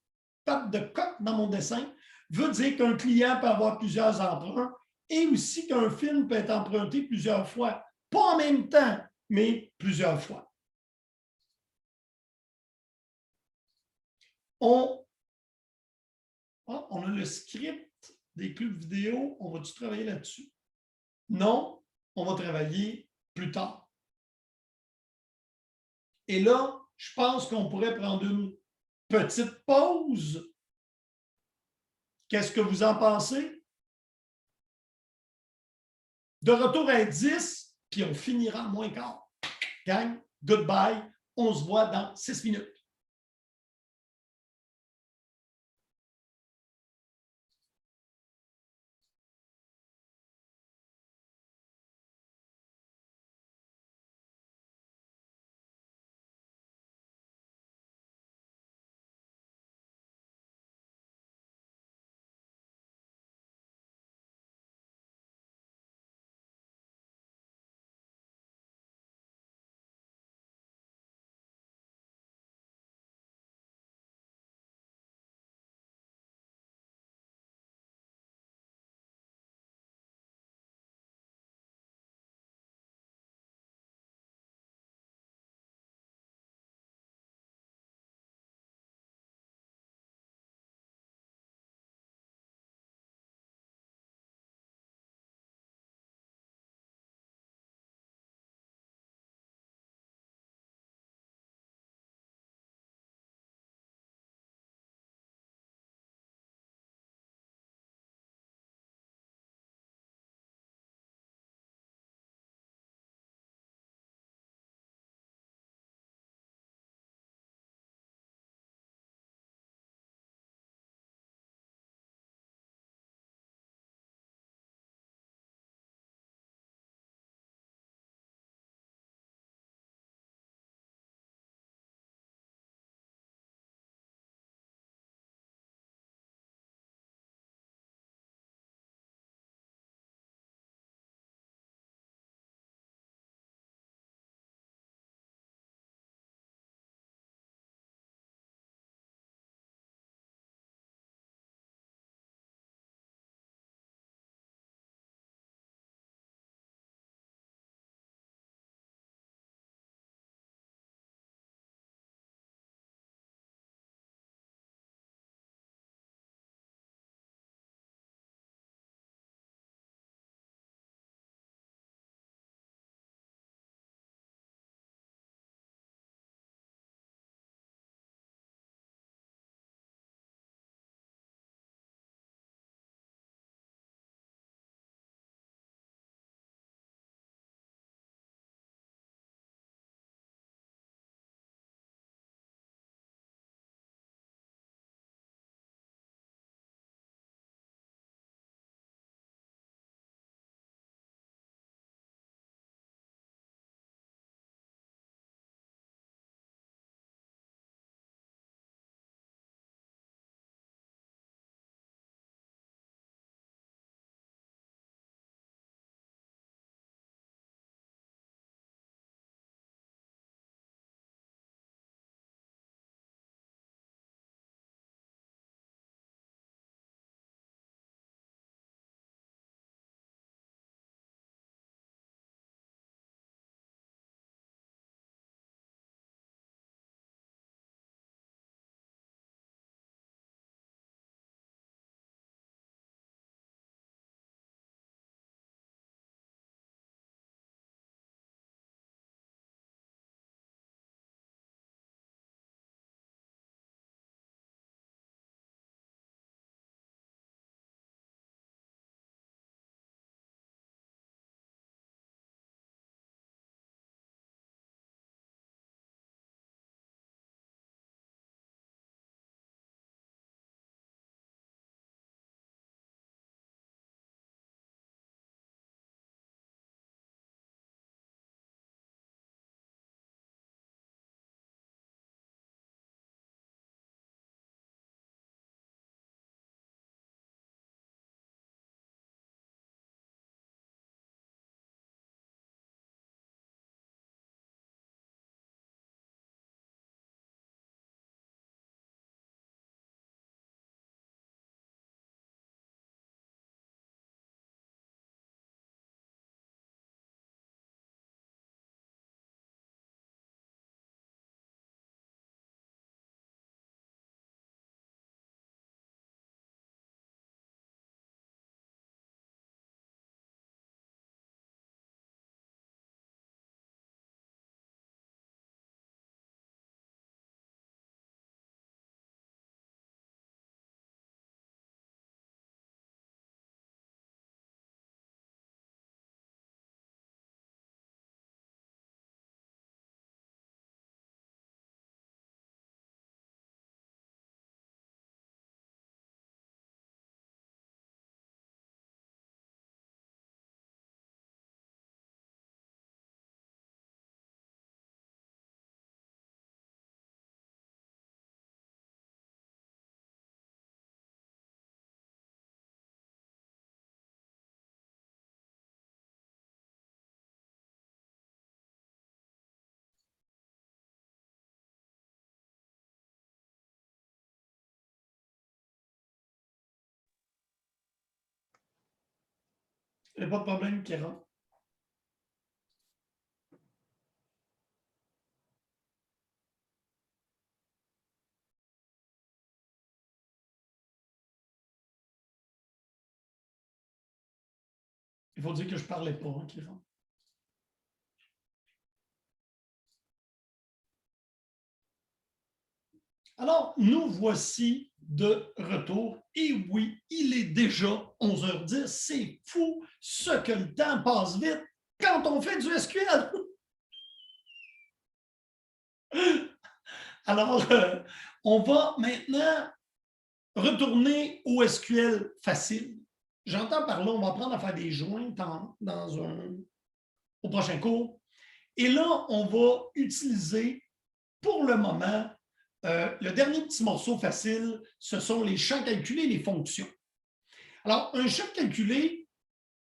pattes de coq dans mon dessin, veut dire qu'un client peut avoir plusieurs emprunts et aussi qu'un film peut être emprunté plusieurs fois. Pas en même temps, mais plusieurs fois. On a le script des clubs vidéo. On va-tu travailler là-dessus? Non, on va travailler plus tard. Et là, je pense qu'on pourrait prendre une petite pause. Qu'est-ce que vous en pensez? De retour à 10, puis on finira à moins quart. Gang, goodbye. On se voit dans 6 minutes. Il n'y a pas de problème, Kéra. Il faut dire que je ne parlais pas, hein, Kéra. Alors, nous voici de retour. Et oui, il est déjà 11h10. C'est fou ce que le temps passe vite quand on fait du SQL. Alors, on va maintenant retourner au SQL facile. J'entends par là, on va apprendre à faire des jointes au prochain cours. Et là, on va utiliser pour le moment le dernier petit morceau facile, ce sont les champs calculés, les fonctions. Alors, un champ calculé,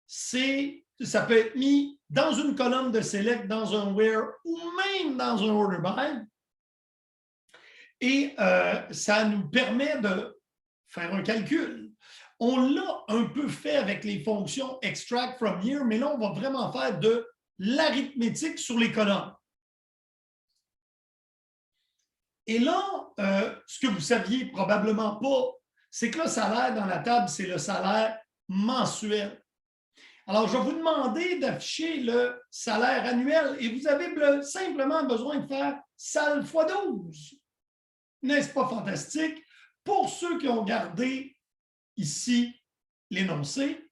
ça peut être mis dans une colonne de select, dans un where ou même dans un order by. Et ça nous permet de faire un calcul. On l'a un peu fait avec les fonctions extract from here, mais là, on va vraiment faire de l'arithmétique sur les colonnes. Et là, ce que vous ne saviez probablement pas, c'est que le salaire dans la table, c'est le salaire mensuel. Alors, je vais vous demander d'afficher le salaire annuel et vous avez simplement besoin de faire SAL x 12. N'est-ce pas fantastique? Pour ceux qui ont gardé ici l'énoncé,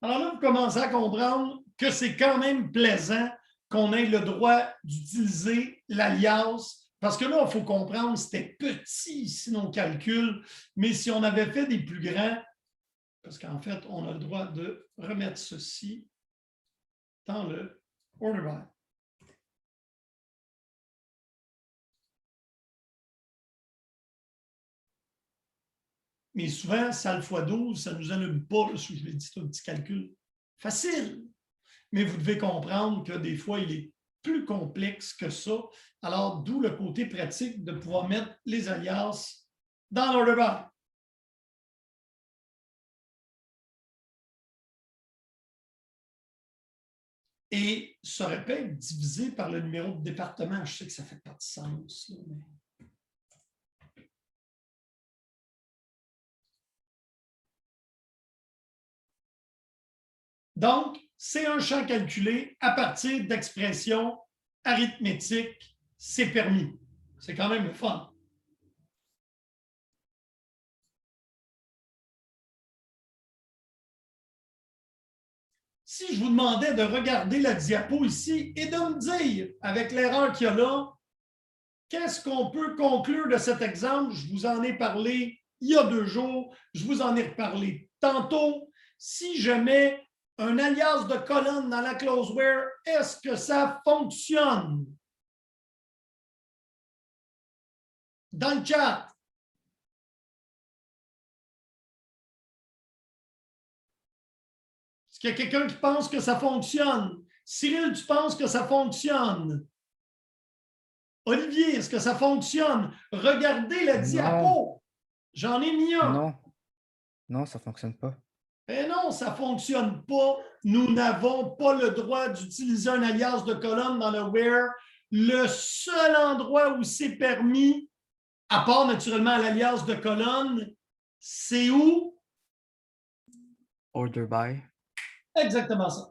alors là, vous commencez à comprendre que c'est quand même plaisant qu'on ait le droit d'utiliser l'alias, parce que là, il faut comprendre, c'était petit ici nos calculs, mais si on avait fait des plus grands, parce qu'en fait, on a le droit de remettre ceci dans le order by. Mais souvent, SAL x 12, ça ne nous allume pas. Là, je l'ai dit, c'est un petit calcul facile. Mais vous devez comprendre que des fois, il est plus complexe que ça. Alors, d'où le côté pratique de pouvoir mettre les alias dans l'order by. Et ça aurait pu être divisé par le numéro de département. Je sais que ça ne fait pas de sens, là, mais... Donc, c'est un champ calculé à partir d'expressions arithmétiques. C'est permis. C'est quand même le fun. Si je vous demandais de regarder la diapo ici et de me dire, avec l'erreur qu'il y a là, qu'est-ce qu'on peut conclure de cet exemple? Je vous en ai parlé il y a 2 jours. Je vous en ai reparlé tantôt. Si je mets un alias de colonne dans la clause where, est-ce que ça fonctionne? Dans le chat. Est-ce qu'il y a quelqu'un qui pense que ça fonctionne? Cyril, tu penses que ça fonctionne? Olivier, est-ce que ça fonctionne? Regardez la diapo. J'en ai mis un. Non. Non, ça ne fonctionne pas. Eh non, ça ne fonctionne pas. Nous n'avons pas le droit d'utiliser un alias de colonne dans le where. Le seul endroit où c'est permis, à part naturellement l'alias de colonne, c'est où? Order by. Exactement ça.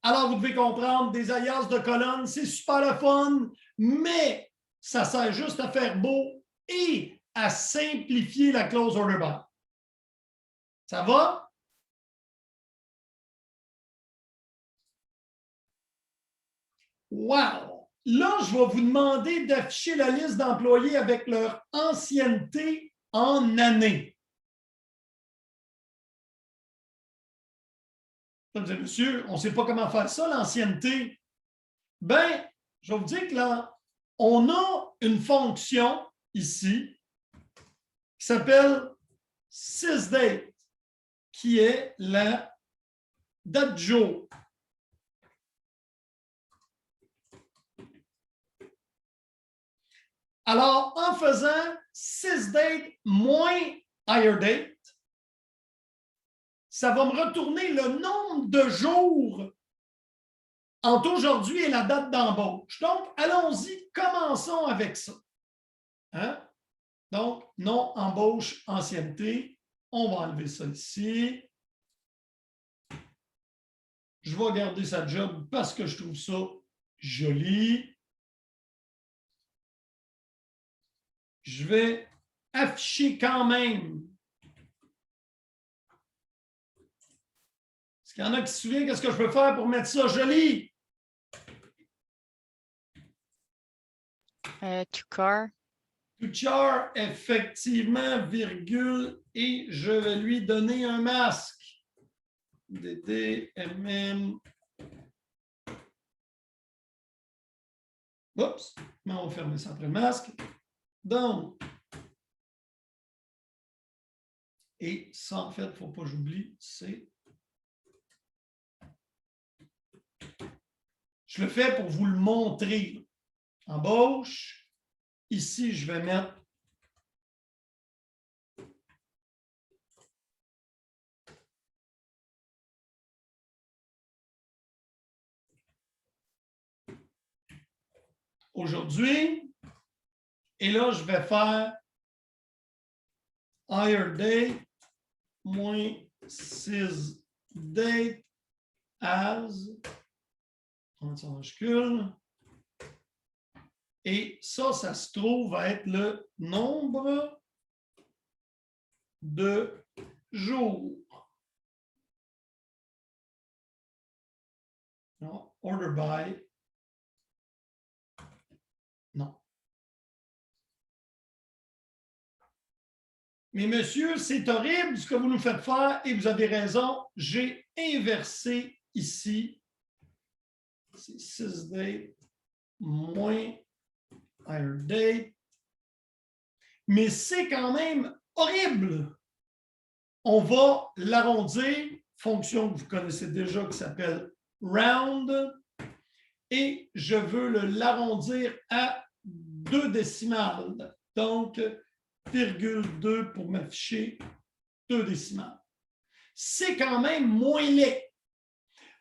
Alors, vous devez comprendre, des alias de colonne, c'est super le fun, mais ça sert juste à faire beau et à simplifier la clause order by. Ça va? Wow! Là, je vais vous demander d'afficher la liste d'employés avec leur ancienneté en années. Mesdames et messieurs, on ne sait pas comment faire ça, l'ancienneté. Bien, je vais vous dire que là, on a une fonction ici qui s'appelle sysdate, qui est la date jour. Alors, en faisant sysdate moins hiredate, ça va me retourner le nombre de jours entre aujourd'hui et la date d'embauche. Donc, allons-y, commençons avec ça. Hein? Donc, non embauche ancienneté. On va enlever ça ici. Je vais garder sa job parce que je trouve ça joli. Je vais afficher quand même. Est-ce qu'il y en a qui se souviennent qu'est-ce que je peux faire pour mettre ça joli? To car. To char, effectivement, virgule, et je vais lui donner un masque. DDMM. Oups, mais on va fermer ça après le masque. Donc, et ça, en fait, il ne faut pas que j'oublie, c'est. Je le fais pour vous le montrer. Embauche. Ici, je vais mettre aujourd'hui. Et là, je vais faire hire date moins sysdate as, en majuscule. Et ça se trouve à être le nombre de jours. Non, order by. Non. Mais monsieur, c'est horrible ce que vous nous faites faire et vous avez raison. J'ai inversé ici. C'est sysdate moins hire date. Mais c'est quand même horrible. On va l'arrondir, fonction que vous connaissez déjà qui s'appelle round, et je veux l'arrondir à 2 décimales. Donc, virgule 2 pour m'afficher 2 décimales. C'est quand même moins laid.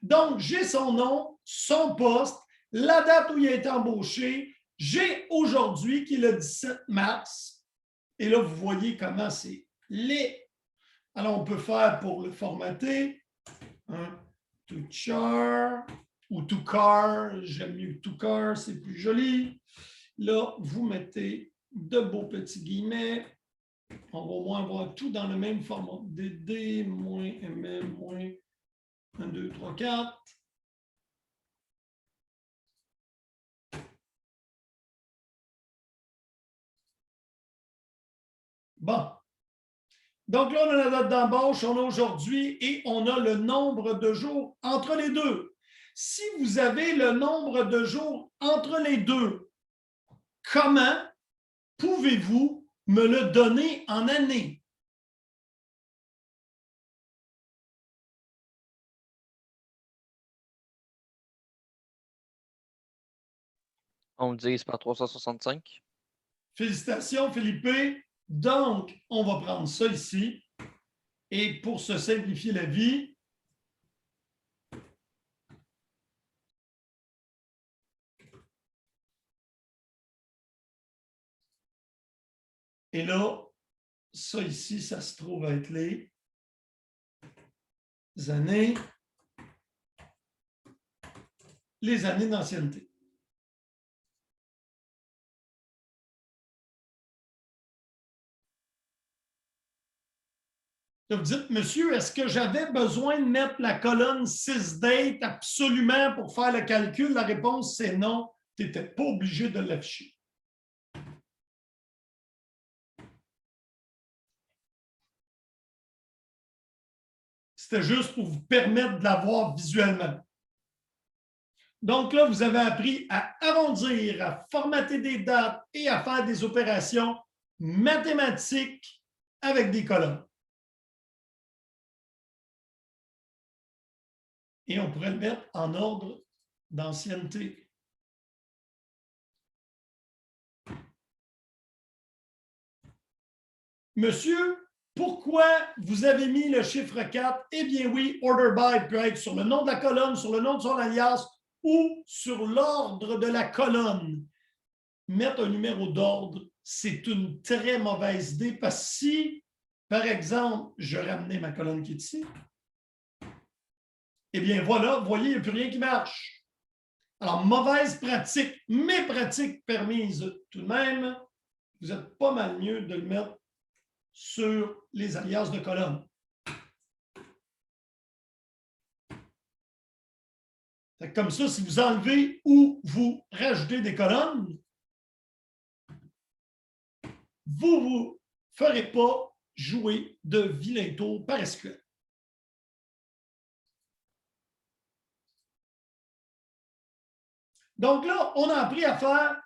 Donc, j'ai son nom, son poste, la date où il a été embauché. J'ai aujourd'hui, qui est le 17 mars. Et là, vous voyez comment c'est laid. Alors, on peut faire pour le formater, to char ou to car. J'aime mieux to car, c'est plus joli. Là, vous mettez de beaux petits guillemets. On va au moins avoir tout dans le même format. DD, moins MM, moins 1, 2, 3, 4. Bon. Donc là, on a la date d'embauche, on a aujourd'hui et on a le nombre de jours entre les deux. Si vous avez le nombre de jours entre les deux, comment pouvez-vous me le donner en années? On le divise par 365. Félicitations, Philippe. Donc, on va prendre ça ici. Et pour se simplifier la vie, et là, ça ici, ça se trouve à être les années d'ancienneté. Là, vous dites, monsieur, est-ce que j'avais besoin de mettre la colonne 6date absolument pour faire le calcul? La réponse, c'est non. Tu n'étais pas obligé de l'afficher. C'était juste pour vous permettre de la voir visuellement. Donc là, vous avez appris à arrondir, à formater des dates et à faire des opérations mathématiques avec des colonnes. Et on pourrait le mettre en ordre d'ancienneté. Monsieur, pourquoi vous avez mis le chiffre 4? Eh bien oui, order by peut être sur le nom de la colonne, sur le nom de son alias ou sur l'ordre de la colonne. Mettre un numéro d'ordre, c'est une très mauvaise idée parce que si, par exemple, je ramenais ma colonne qui est ici, eh bien voilà, vous voyez, il n'y a plus rien qui marche. Alors, mauvaise pratique, mais pratique permise tout de même, vous êtes pas mal mieux de le mettre sur les alias de colonnes. Comme ça, si vous enlevez ou vous rajoutez des colonnes, vous ne ferez pas jouer de vilain tour par SQL. Donc là, on a appris à faire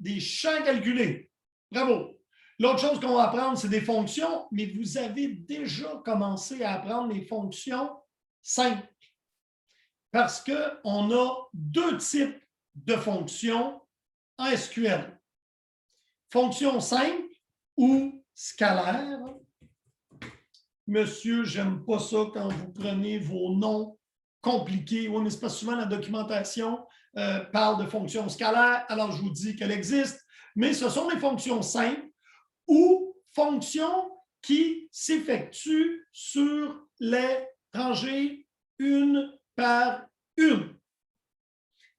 des champs calculés. Bravo! L'autre chose qu'on va apprendre, c'est des fonctions, mais vous avez déjà commencé à apprendre les fonctions simples. Parce qu'on a deux types de fonctions en SQL. Fonction simple ou scalaire. Monsieur, j'aime pas ça quand vous prenez vos noms compliqués. Oui, mais c'est pas souvent la documentation parle de fonctions scalaires. Alors, je vous dis qu'elle existe. Mais ce sont des fonctions simples ou fonctions qui s'effectuent sur les rangées une par une.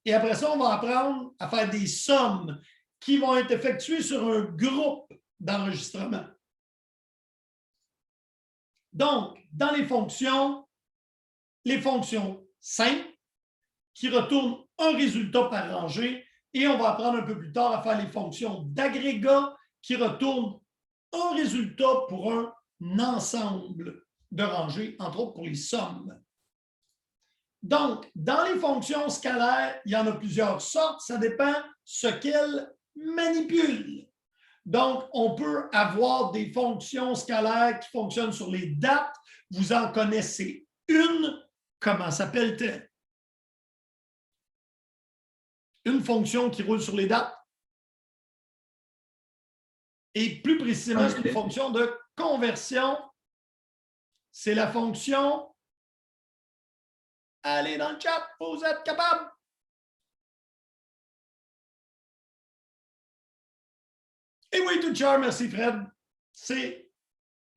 Et après ça, on va apprendre à faire des sommes qui vont être effectuées sur un groupe d'enregistrement. Donc, dans les fonctions simples qui retournent un résultat par rangée, et on va apprendre un peu plus tard à faire les fonctions d'agrégat qui retournent un résultat pour un ensemble de rangées, entre autres pour les sommes. Donc, dans les fonctions scalaires, il y en a plusieurs sortes, ça dépend ce qu'elles manipulent. Donc, on peut avoir des fonctions scalaires qui fonctionnent sur les dates. Vous en connaissez une. Comment s'appelle-t-elle? Une fonction qui roule sur les dates. Et plus précisément, c'est une fonction de conversion. C'est la fonction... Allez dans le chat, vous êtes capable. Et oui, tout cher, merci Fred. C'est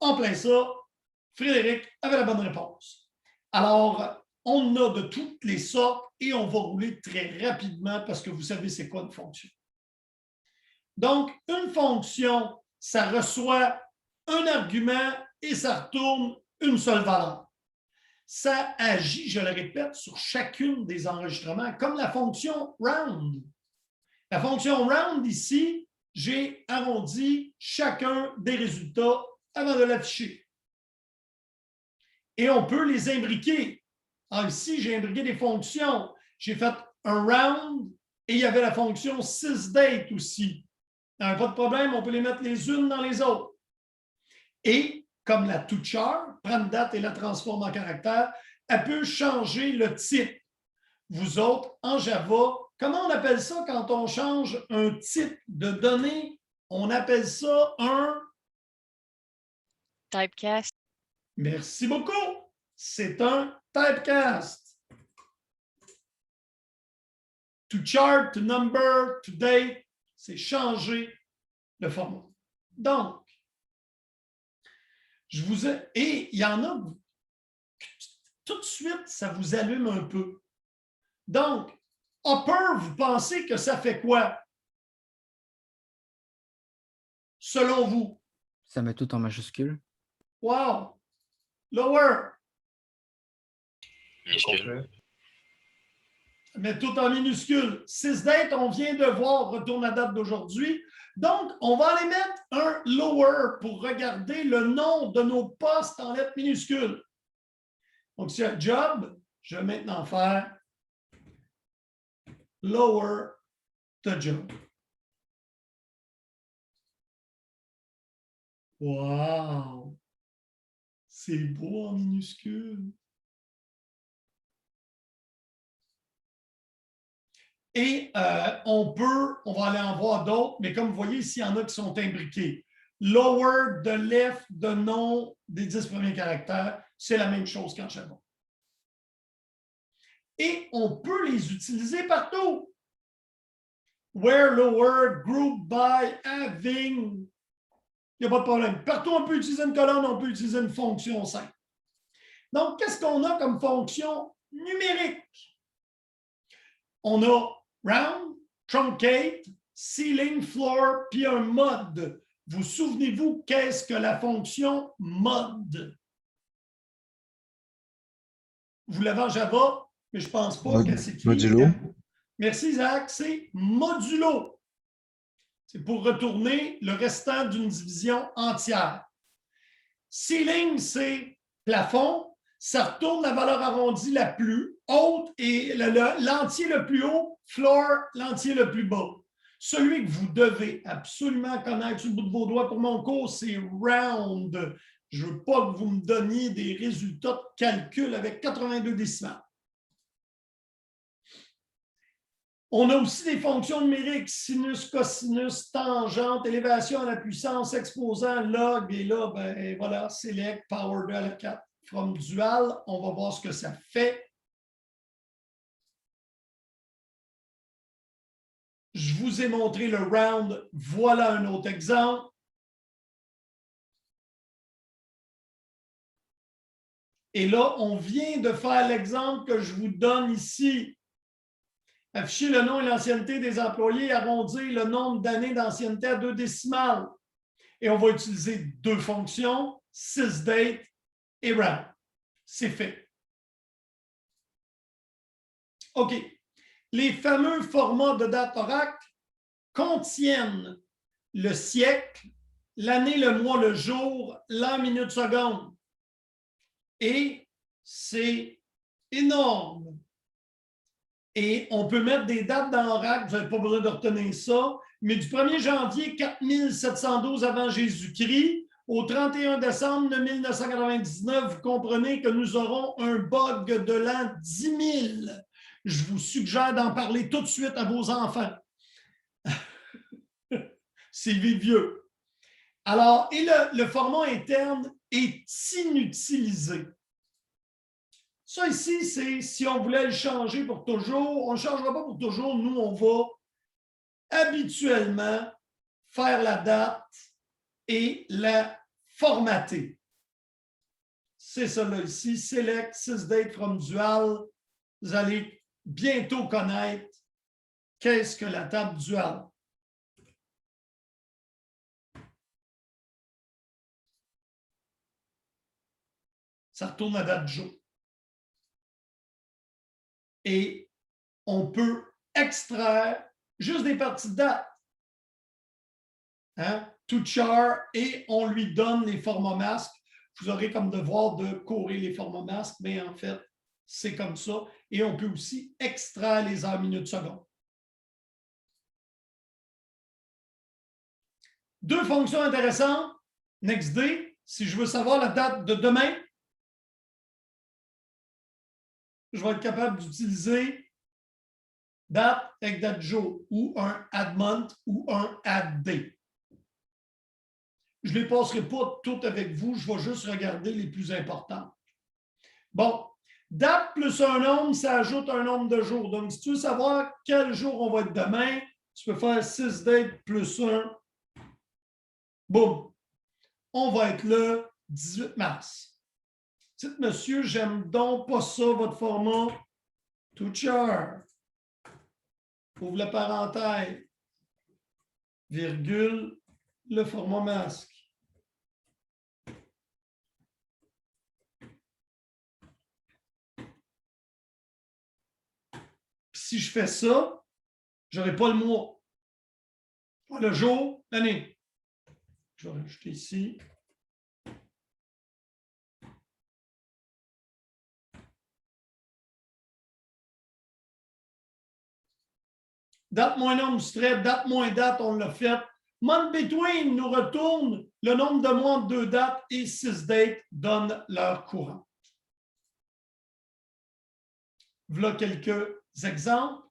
en plein ça. Frédéric avait la bonne réponse. Alors, on a de toutes les sortes et on va rouler très rapidement parce que vous savez c'est quoi une fonction. Donc, une fonction, ça reçoit un argument et ça retourne une seule valeur. Ça agit, je le répète, sur chacune des enregistrements, comme la fonction round. La fonction round, ici, j'ai arrondi chacun des résultats avant de l'afficher. Et on peut les imbriquer. Alors ici, j'ai imbriqué des fonctions. J'ai fait un round et il y avait la fonction 6date aussi. Pas de problème, on peut les mettre les unes dans les autres. Et comme la toChar, prend une date et la transforme en caractère, elle peut changer le type. Vous autres, en Java, comment on appelle ça quand on change un type de données? On appelle ça un... Typecast. Merci beaucoup. C'est un typecast. To chart, to number, to date, c'est changer le format. Donc, je vous ai... Et il y en a... Tout de suite, ça vous allume un peu. Donc, upper, vous pensez que ça fait quoi? Selon vous? Ça met tout en majuscule. Wow! Lower. Minuscule. Mais tout en minuscule. 6 dates, on vient de voir, retourne à date d'aujourd'hui. Donc, on va aller mettre un lower pour regarder le nom de nos postes en lettres minuscules. Donc, si un job, je vais maintenant faire lower the job. Wow! C'est beau en minuscule. Et on va aller en voir d'autres, mais comme vous voyez, ici, il y en a qui sont imbriqués. Lower de left de nom des 10 premiers caractères, c'est la même chose qu'en Java. Et on peut les utiliser partout. Where, lower, group by, having. Il n'y a pas de problème. Partout, on peut utiliser une colonne, on peut utiliser une fonction simple. Donc, qu'est-ce qu'on a comme fonction numérique? On a round, truncate, ceiling, floor, puis un mode. Vous souvenez-vous qu'est-ce que la fonction mode? Vous l'avez en Java, mais je ne pense pas que c'est Modulo. Merci, Isaac. C'est modulo. C'est pour retourner le restant d'une division entière. Ceiling, c'est plafond. Ça retourne la valeur arrondie la plus haute et l'entier le plus haut, floor, l'entier le plus bas. Celui que vous devez absolument connaître sur le bout de vos doigts pour mon cours, c'est round. Je ne veux pas que vous me donniez des résultats de calcul avec 82 décimales. On a aussi des fonctions numériques, sinus, cosinus, tangente, élévation à la puissance, exposant, log, et là, ben voilà, select, power 2 à la 4. From dual, on va voir ce que ça fait. Je vous ai montré le round. Voilà un autre exemple. Et là, on vient de faire l'exemple que je vous donne ici. Afficher le nom et l'ancienneté des employés, arrondir le nombre d'années d'ancienneté à 2 décimales. Et on va utiliser deux fonctions, sysdate et round. C'est fait. OK. Les fameux formats de date Oracle contiennent le siècle, l'année, le mois, le jour, l'heure, minute, seconde. Et c'est énorme. Et on peut mettre des dates dans Oracle, vous n'avez pas besoin de retenir ça, mais du 1er janvier 4712 avant Jésus-Christ au 31 décembre 1999, vous comprenez que nous aurons un bug de l'an 10 000. Je vous suggère d'en parler tout de suite à vos enfants. C'est vieux. Alors, et le format interne est inutilisé. Ça ici, c'est si on voulait le changer pour toujours. On ne changera pas pour toujours. Nous, on va habituellement faire la date et la formater. C'est ça là ici. Select sysdate from dual. Vous allez bientôt connaître qu'est-ce que la table dual. Ça retourne à date jour. Et on peut extraire juste des parties de date. Hein? To char, et on lui donne les formats masques. Vous aurez comme devoir de courir les formats masques, mais en fait, c'est comme ça. Et on peut aussi extraire les heures, minutes, secondes. Deux fonctions intéressantes. Next day, si je veux savoir la date de demain, je vais être capable d'utiliser date avec date jour ou un add month ou un add day. Je ne les passerai pas toutes avec vous, je vais juste regarder les plus importantes. Bon, date plus un nombre, ça ajoute un nombre de jours. Donc, si tu veux savoir quel jour on va être demain, tu peux faire sysdate plus 1. Boum. On va être le 18 mars. Dites, monsieur, j'aime donc pas ça, votre format. To char. Ouvre la parenthèse. Virgule, le format masque. si je fais ça, je n'aurai pas le mois. Pas le jour, l'année. Je vais rajouter ici. Date moins nombre strait, date moins date, on l'a fait. Month between nous retourne le nombre de mois de 2 dates et 6 dates donne leur courant. Voilà quelques exemples.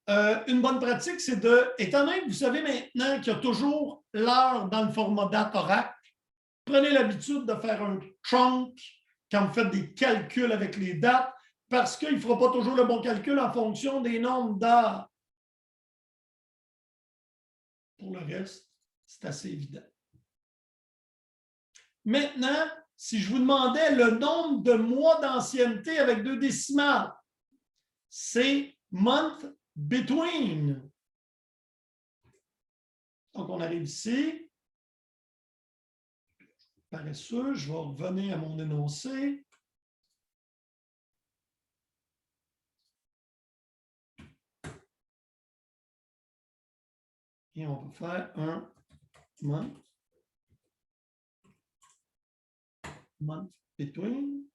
Une bonne pratique, c'est de, étant donné que vous savez maintenant qu'il y a toujours l'heure dans le format date oracle, prenez l'habitude de faire un trunk quand vous faites des calculs avec les dates, parce qu'il ne fera pas toujours le bon calcul en fonction des nombres d'heures. Pour le reste, c'est assez évident. Maintenant, si je vous demandais le nombre de mois d'ancienneté avec 2 décimales, c'est month between. Donc, on arrive ici. Paresseux, je vais revenir à mon énoncé. Et on va faire un month between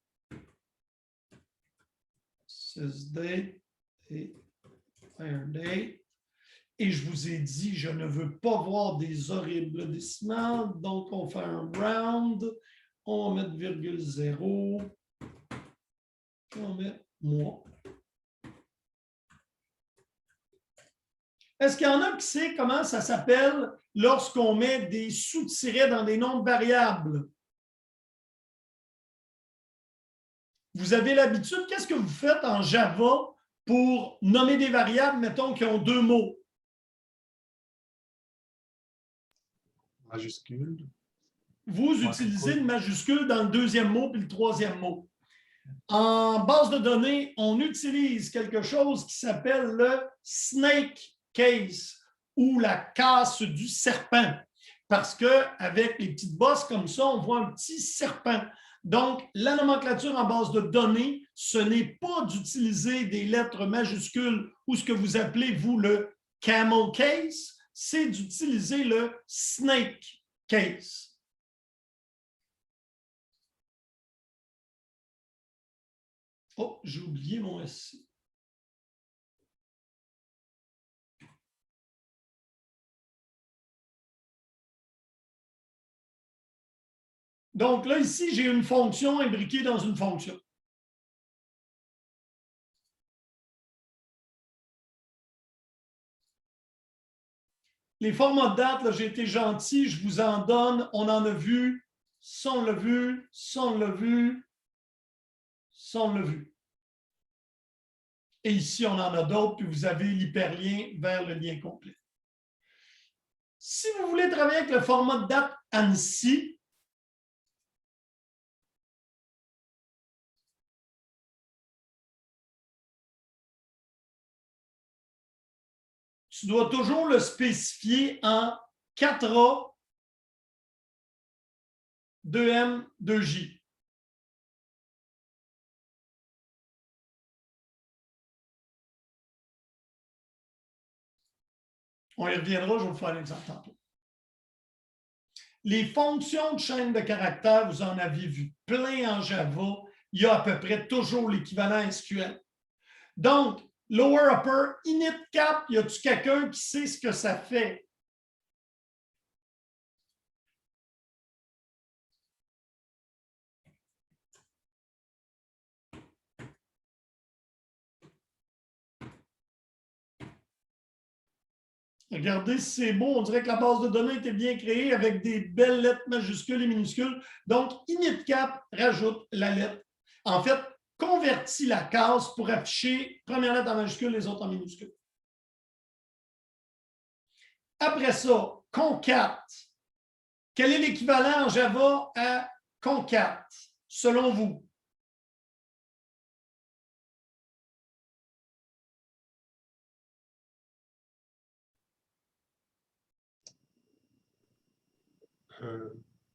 6 date et fire date. Et je vous ai dit, je ne veux pas voir des horribles décimales, donc on fait un round, on va mettre virgule 0, on va mettre mois. Est-ce qu'il y en a qui sait comment ça s'appelle lorsqu'on met des sous-tirets dans des nombres variables? Vous avez l'habitude, qu'est-ce que vous faites en Java pour nommer des variables, mettons, qui ont 2 mots? Majuscule. Vous utilisez une majuscule dans le 2e mot puis le 3e mot. En base de données, on utilise quelque chose qui s'appelle le snake case ou la casse du serpent. Parce qu'avec les petites bosses comme ça, on voit un petit serpent. Donc, la nomenclature en base de données, ce n'est pas d'utiliser des lettres majuscules ou ce que vous appelez, vous, le camel case, c'est d'utiliser le snake case. Oh, j'ai oublié mon SC. Donc là, ici, j'ai une fonction imbriquée dans une fonction. Les formats de date, j'ai été gentil, je vous en donne, on en a vu, ça on l'a vu, ça on l'a vu, ça on l'a vu. Et ici, on en a d'autres, puis vous avez l'hyperlien vers le lien complet. Si vous voulez travailler avec le format de date ANSI, tu dois toujours le spécifier en 4A, 2M, 2J. On y reviendra, je vais vous faire un exemple tantôt. Les fonctions de chaîne de caractères, vous en avez vu plein en Java. Il y a à peu près toujours l'équivalent SQL. Donc, lower upper, init cap, y a-t-il quelqu'un qui sait ce que ça fait? Regardez si c'est beau, on dirait que la base de données était bien créée avec des belles lettres majuscules et minuscules. Donc, init cap rajoute la lettre. En fait, convertit la case pour afficher première lettre en majuscule, les autres en minuscule. Après ça, concat. Quel est l'équivalent en Java à concat, selon vous?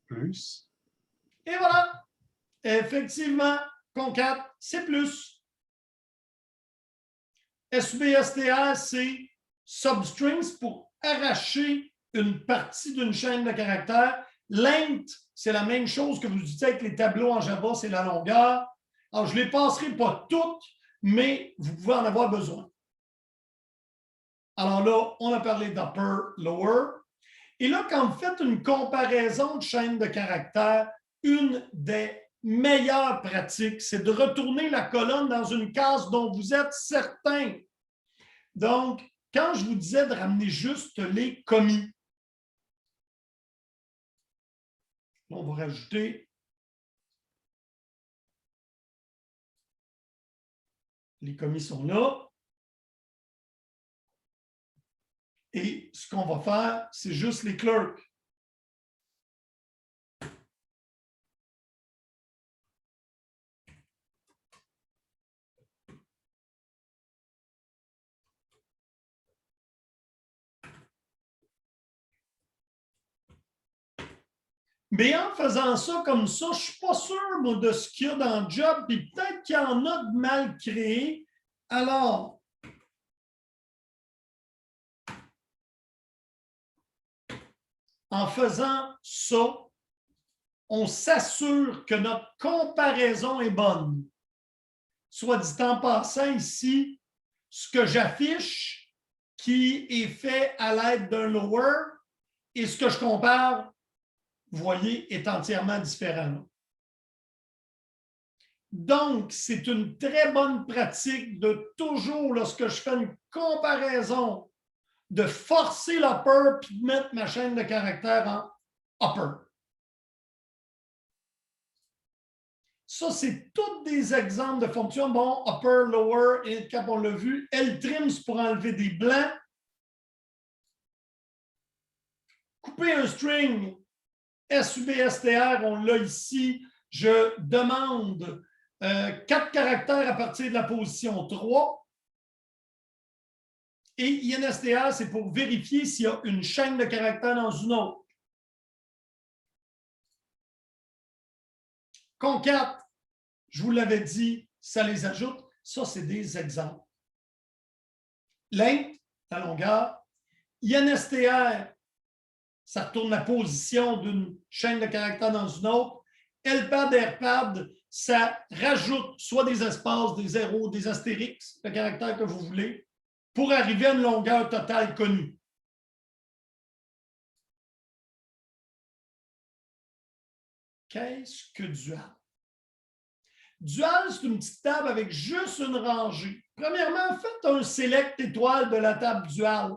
Plus. Et voilà. Effectivement, concat, c'est plus. SUBSTR, c'est substrings pour arracher une partie d'une chaîne de caractères. Length, c'est la même chose que vous utilisez avec les tableaux en Java, c'est la longueur. Alors, je ne les passerai pas toutes, mais vous pouvez en avoir besoin. Alors là, on a parlé d'upper, lower. Et là, quand vous faites une comparaison de chaîne de caractères, une des meilleures pratiques, c'est de retourner la colonne dans une case dont vous êtes certain. Donc, quand je vous disais de ramener juste les commis, on va rajouter les commis sont là. Et ce qu'on va faire, c'est juste les clerks. Mais en faisant ça comme ça, je ne suis pas sûr moi, de ce qu'il y a dans le job, puis peut-être qu'il y en a de mal créé. Alors, en faisant ça, on s'assure que notre comparaison est bonne. Soit dit en passant ici, ce que j'affiche qui est fait à l'aide d'un lower et ce que je compare, vous voyez, est entièrement différent. Donc, c'est une très bonne pratique de toujours, lorsque je fais une comparaison, de forcer l'upper puis de mettre ma chaîne de caractères en upper. Ça, c'est tous des exemples de fonctions. Bon, upper, lower, et cap, on l'a vu. L-trim, c'est pour enlever des blancs. Couper un string, SUBSTR, on l'a ici. Je demande 4 caractères à partir de la position 3. Et INSTR, c'est pour vérifier s'il y a une chaîne de caractères dans une autre. Concat, je vous l'avais dit, ça les ajoute. Ça, c'est des exemples. Length, la longueur. INSTR, ça retourne la position d'une chaîne de caractères dans une autre. LPAD, AirPad, ça rajoute soit des espaces, des zéros, des astérix, le caractère que vous voulez, pour arriver à une longueur totale connue. Qu'est-ce que dual? Dual, c'est une petite table avec juste une rangée. Premièrement, faites un select étoile de la table dual.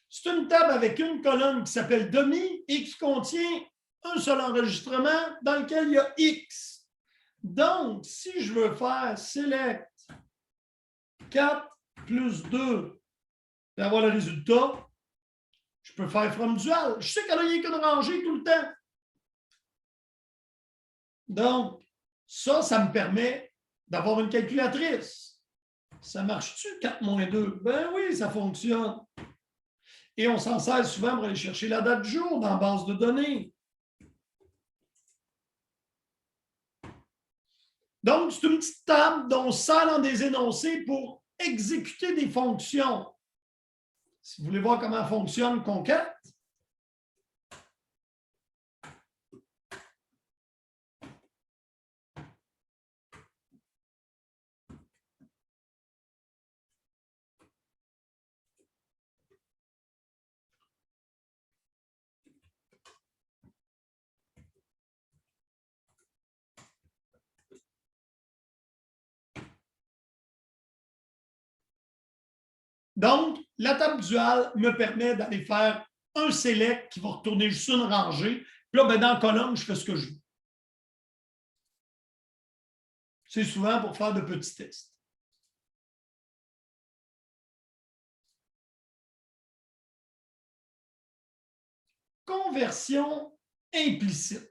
C'est une table avec une colonne qui s'appelle demi et qui contient un seul enregistrement dans lequel il y a X. Donc, si je veux faire select 4 plus 2 et avoir le résultat, je peux faire from dual. Je sais qu'il n'y a rien qu'une rangée tout le temps. Donc, ça me permet d'avoir une calculatrice. Ça marche-tu, 4 moins 2? Ben oui, ça fonctionne. Et on s'en sert souvent pour aller chercher la date du jour dans la base de données. Donc, c'est une petite table dont on sert dans des énoncés pour exécuter des fonctions. Si vous voulez voir comment fonctionne Concat, donc, la table dual me permet d'aller faire un select qui va retourner juste une rangée. Puis là, ben, dans la colonne, je fais ce que je veux. C'est souvent pour faire de petits tests. Conversion implicite.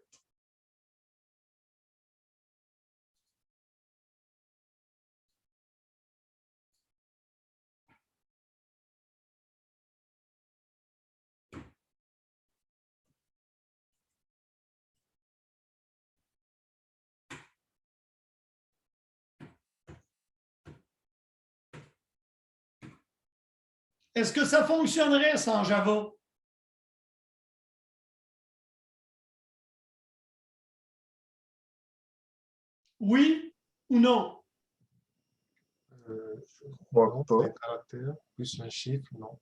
Est-ce que ça fonctionnerait sans Java? Oui ou non? Je crois Non, pas. des caractères, plus un chiffre, non.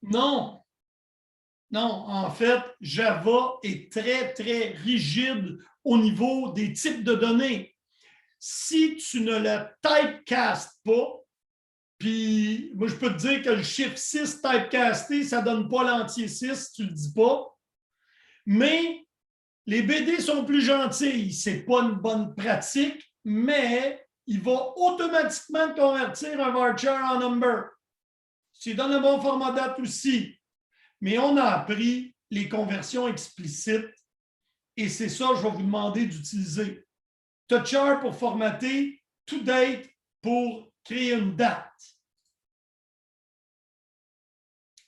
Non. Non, en fait, Java est très, très rigide au niveau des types de données. Si tu ne le typecastes pas, puis moi, je peux te dire que le chiffre 6 typecasté, ça ne donne pas l'entier 6, tu ne le dis pas. Mais les BD sont plus gentils. Ce n'est pas une bonne pratique, mais il va automatiquement convertir un varchar en number. Tu donnes un bon format date aussi. Mais on a appris les conversions explicites et c'est ça que je vais vous demander d'utiliser. Touchar pour formater, toDate pour créer une date.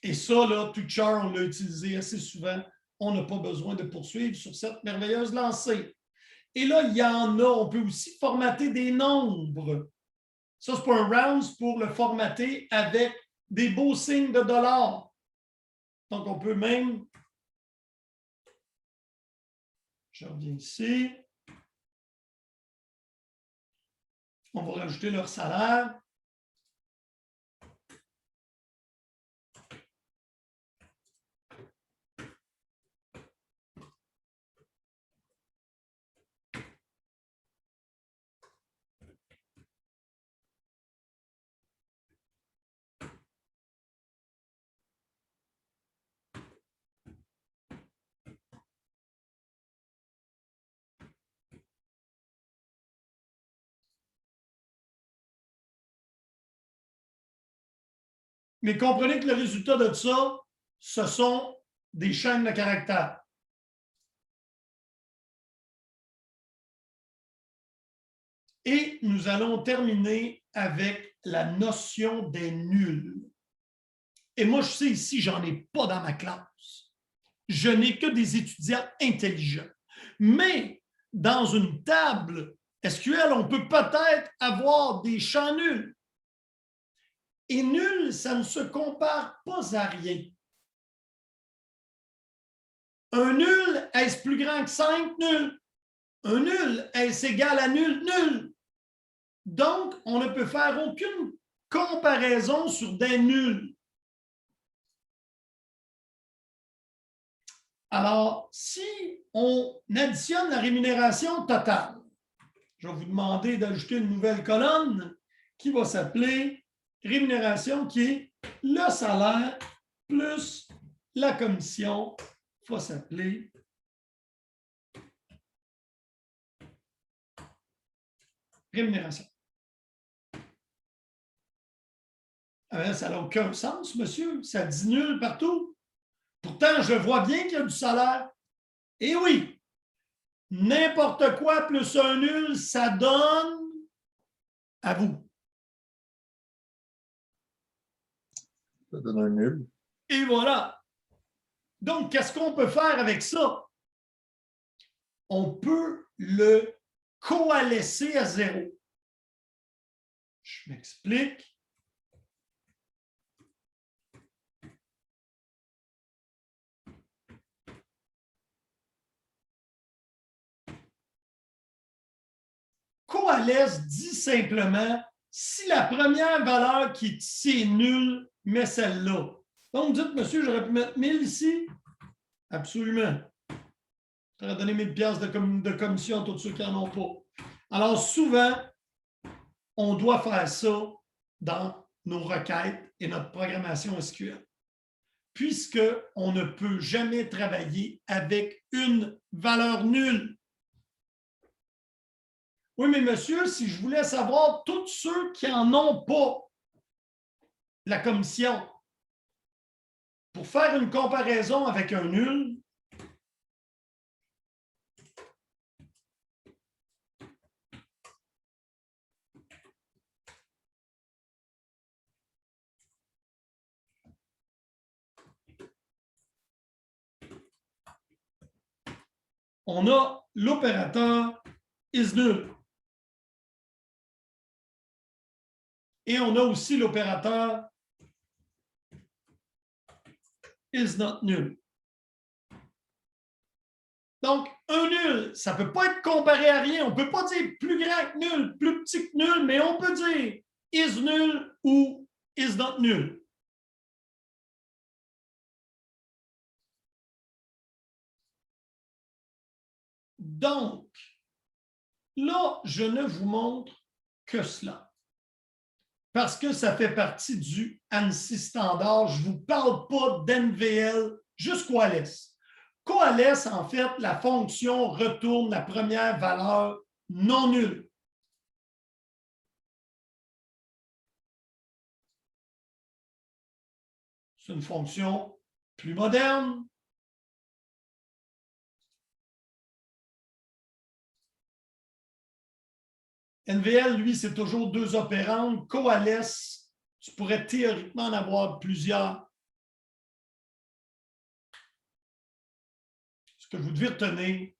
Et ça, là, Touchar, on l'a utilisé assez souvent. On n'a pas besoin de poursuivre sur cette merveilleuse lancée. Et là, il y en a, on peut aussi formater des nombres. Ça, c'est pas un rounds pour le formater avec des beaux signes de dollars. Donc, on peut même, je reviens ici, on va rajouter leur salaire. Mais comprenez que le résultat de ça, ce sont des chaînes de caractères. Et nous allons terminer avec la notion des nuls. Et moi, je sais ici, j'en ai pas dans ma classe. Je n'ai que des étudiants intelligents. Mais dans une table SQL, on peut peut-être avoir des champs nuls. Et nul, ça ne se compare pas à rien. Un nul, est-ce plus grand que 5? Nul. Un nul, est-ce égal à nul? Nul. Donc, on ne peut faire aucune comparaison sur des nuls. Alors, si on additionne la rémunération totale, je vais vous demander d'ajouter une nouvelle colonne qui va s'appeler rémunération, qui est le salaire plus la commission, va s'appeler rémunération. Ça n'a aucun sens, monsieur. Ça dit nul partout. Pourtant, je vois bien qu'il y a du salaire. Et oui, n'importe quoi plus un nul, ça donne à vous. Ça donne un nul. Et voilà. Donc, qu'est-ce qu'on peut faire avec ça? On peut le coalescer à 0. Je m'explique. Coalesce dit simplement, si la première valeur qui est ici est nulle, mets celle-là. Donc, dites, monsieur, j'aurais pu mettre 1000 ici? Absolument. Ça aurait donné 1000 piastres de commission à tous ceux qui n'en ont pas. Alors, souvent, on doit faire ça dans nos requêtes et notre programmation SQL, puisqu'on ne peut jamais travailler avec une valeur nulle. Oui, mais monsieur, si je voulais savoir tous ceux qui n'en ont pas, la commission, pour faire une comparaison avec un nul, on a l'opérateur isNull. Et on a aussi l'opérateur is not nul. Donc, un nul, ça ne peut pas être comparé à rien. On ne peut pas dire plus grand que nul, plus petit que nul, mais on peut dire is nul ou is not nul. Donc, là, je ne vous montre que cela. Parce que ça fait partie du ANSI standard. Je ne vous parle pas d'NVL jusqu'au ALES. Coalesce, en fait, la fonction retourne la première valeur non nulle. C'est une fonction plus moderne. NVL, lui, c'est toujours deux opérandes. Coalesce, tu pourrais théoriquement en avoir plusieurs. Ce que vous devez retenir,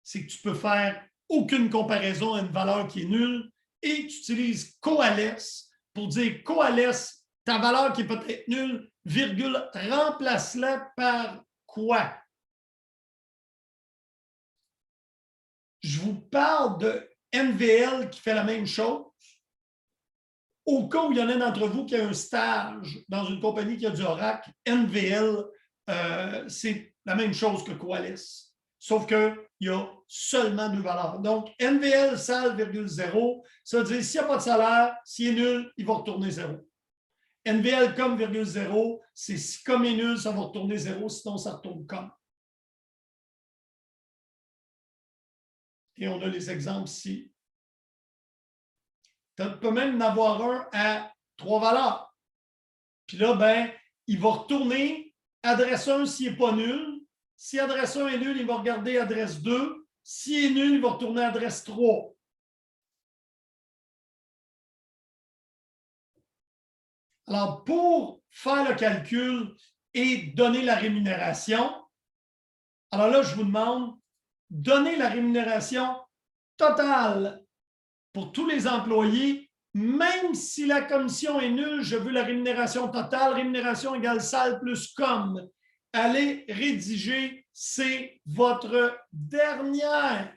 c'est que tu peux faire aucune comparaison à une valeur qui est nulle et tu utilises coalesce pour dire coalesce, ta valeur qui est peut-être nulle, virgule, remplace-la par quoi? Je vous parle de NVL qui fait la même chose. Au cas où il y en a d'entre vous qui a un stage dans une compagnie qui a du Oracle, NVL, c'est la même chose que Coalesce. Sauf qu'il y a seulement deux valeurs. Donc, NVL sal, virgule 0, ça veut dire s'il n'y a pas de salaire, s'il est nul, il va retourner 0. NVL comme, virgule 0, c'est si comme est nul, ça va retourner 0, sinon ça retourne comme. Et on a les exemples ici. Tu peux même en avoir un à 3 valeurs. Puis là, ben, il va retourner adresse 1 s'il n'est pas nul. Si adresse 1 est nul, il va regarder adresse 2. S'il est nul, il va retourner adresse 3. Alors, pour faire le calcul et donner la rémunération, alors là, je vous demande, donner la rémunération totale pour tous les employés, même si la commission est nulle, je veux la rémunération totale, rémunération égale sal plus com. Allez rédiger, c'est votre dernière.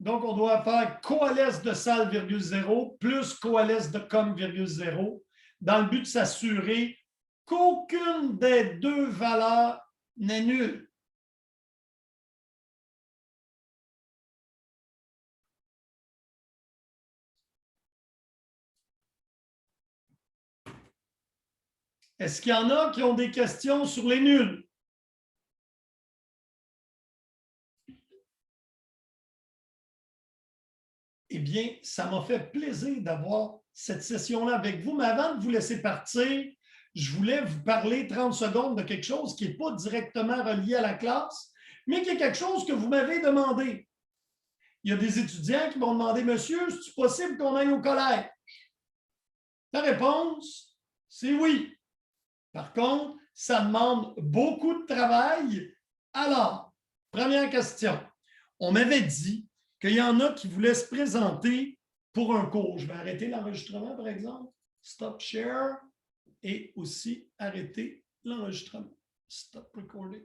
Donc, on doit faire coalesce de sal, virgule 0, plus coalesce de com, virgule 0, dans le but de s'assurer qu'aucune des deux valeurs n'est nulle. Est-ce qu'il y en a qui ont des questions sur les nuls? Eh bien, ça m'a fait plaisir d'avoir cette session-là avec vous. Mais avant de vous laisser partir, je voulais vous parler 30 secondes de quelque chose qui n'est pas directement relié à la classe, mais qui est quelque chose que vous m'avez demandé. Il y a des étudiants qui m'ont demandé, « Monsieur, est-ce possible qu'on aille au collège? » La réponse, c'est oui. Par contre, ça demande beaucoup de travail. Alors, première question. On m'avait dit qu'il y en a qui voulaient se présenter pour un cours. Je vais arrêter l'enregistrement, par exemple. Stop share et aussi arrêter l'enregistrement. Stop recording.